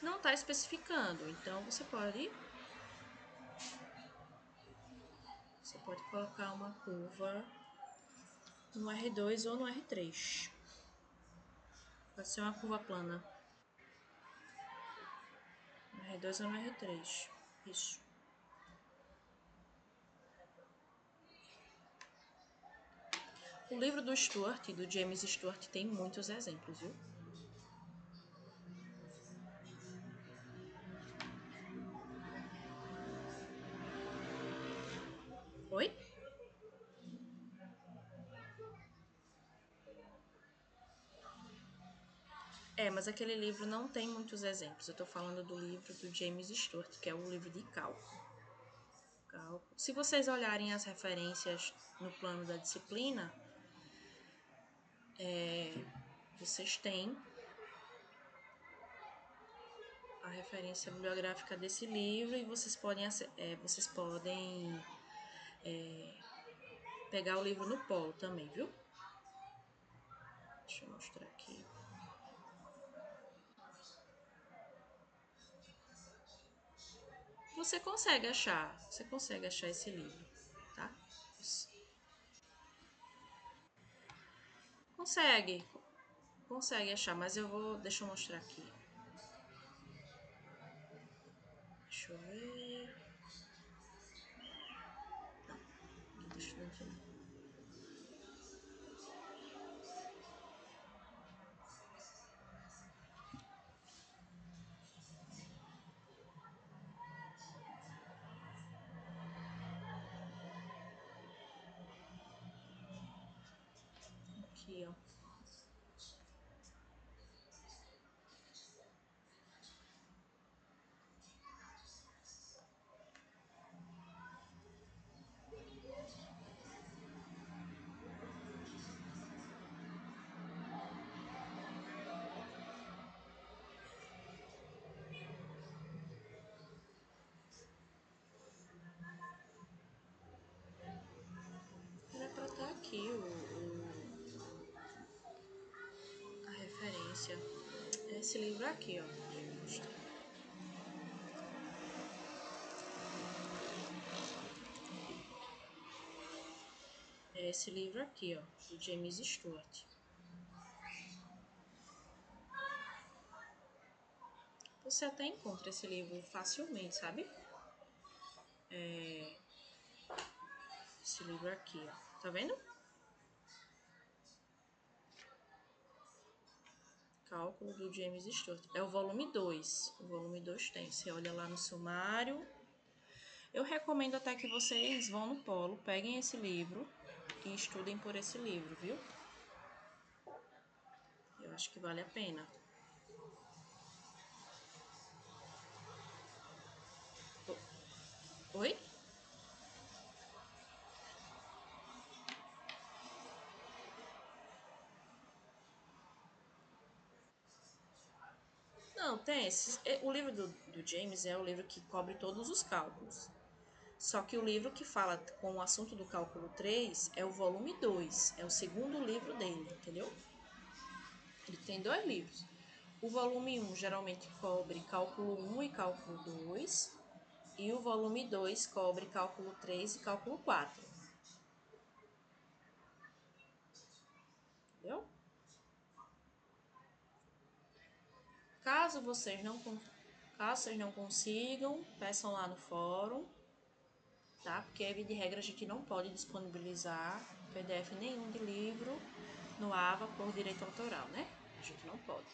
Não está especificando, então você pode colocar uma curva no R2 ou no R3. Pode ser uma curva plana. No R2 ou no R3. Isso. O livro do Stuart, do James Stuart, tem muitos exemplos, viu? Oi? Mas aquele livro não tem muitos exemplos. Eu tô falando do livro do James Stuart, que é o livro de cálculo. Se vocês olharem as referências no plano da disciplina, vocês têm a referência bibliográfica desse livro e vocês podem pegar o livro no polo também, viu? Deixa eu mostrar aqui. Você consegue achar esse livro, tá? Consegue, consegue achar, mas deixa eu mostrar aqui. Deixa eu ver. Não, deixa eu ver. Aqui, ó. Era pra estar aqui a referência. É esse livro aqui, ó. Deixa eu mostrar. É esse livro aqui, ó, do James Stuart. Você até encontra esse livro facilmente, sabe? Esse livro aqui, ó. Tá vendo? Cálculo do James Stuart. É o volume 2. O volume 2 tem. Você olha lá no sumário. Eu recomendo até que vocês vão no polo, peguem esse livro e estudem por esse livro, viu? Eu acho que vale a pena. Oi? Não, tem. O livro do James é o livro que cobre todos os cálculos. Só que o livro que fala com o assunto do cálculo 3 é o volume 2, é o segundo livro dele, entendeu? Ele tem dois livros. O volume 1 geralmente cobre cálculo 1 e cálculo 2, e o volume 2 cobre cálculo 3 e cálculo 4. Entendeu? Caso vocês não, caso vocês não consigam, peçam lá no fórum, tá? Porque, via de regra, a gente não pode disponibilizar PDF nenhum de livro no AVA por direito autoral, né? A gente não pode.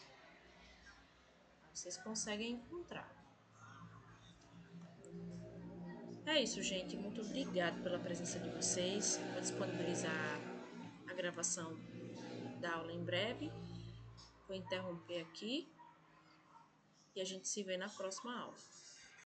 Vocês conseguem encontrar. É isso, gente. Muito obrigada pela presença de vocês. Vou disponibilizar a gravação da aula em breve. Vou interromper aqui e a gente se vê na próxima aula.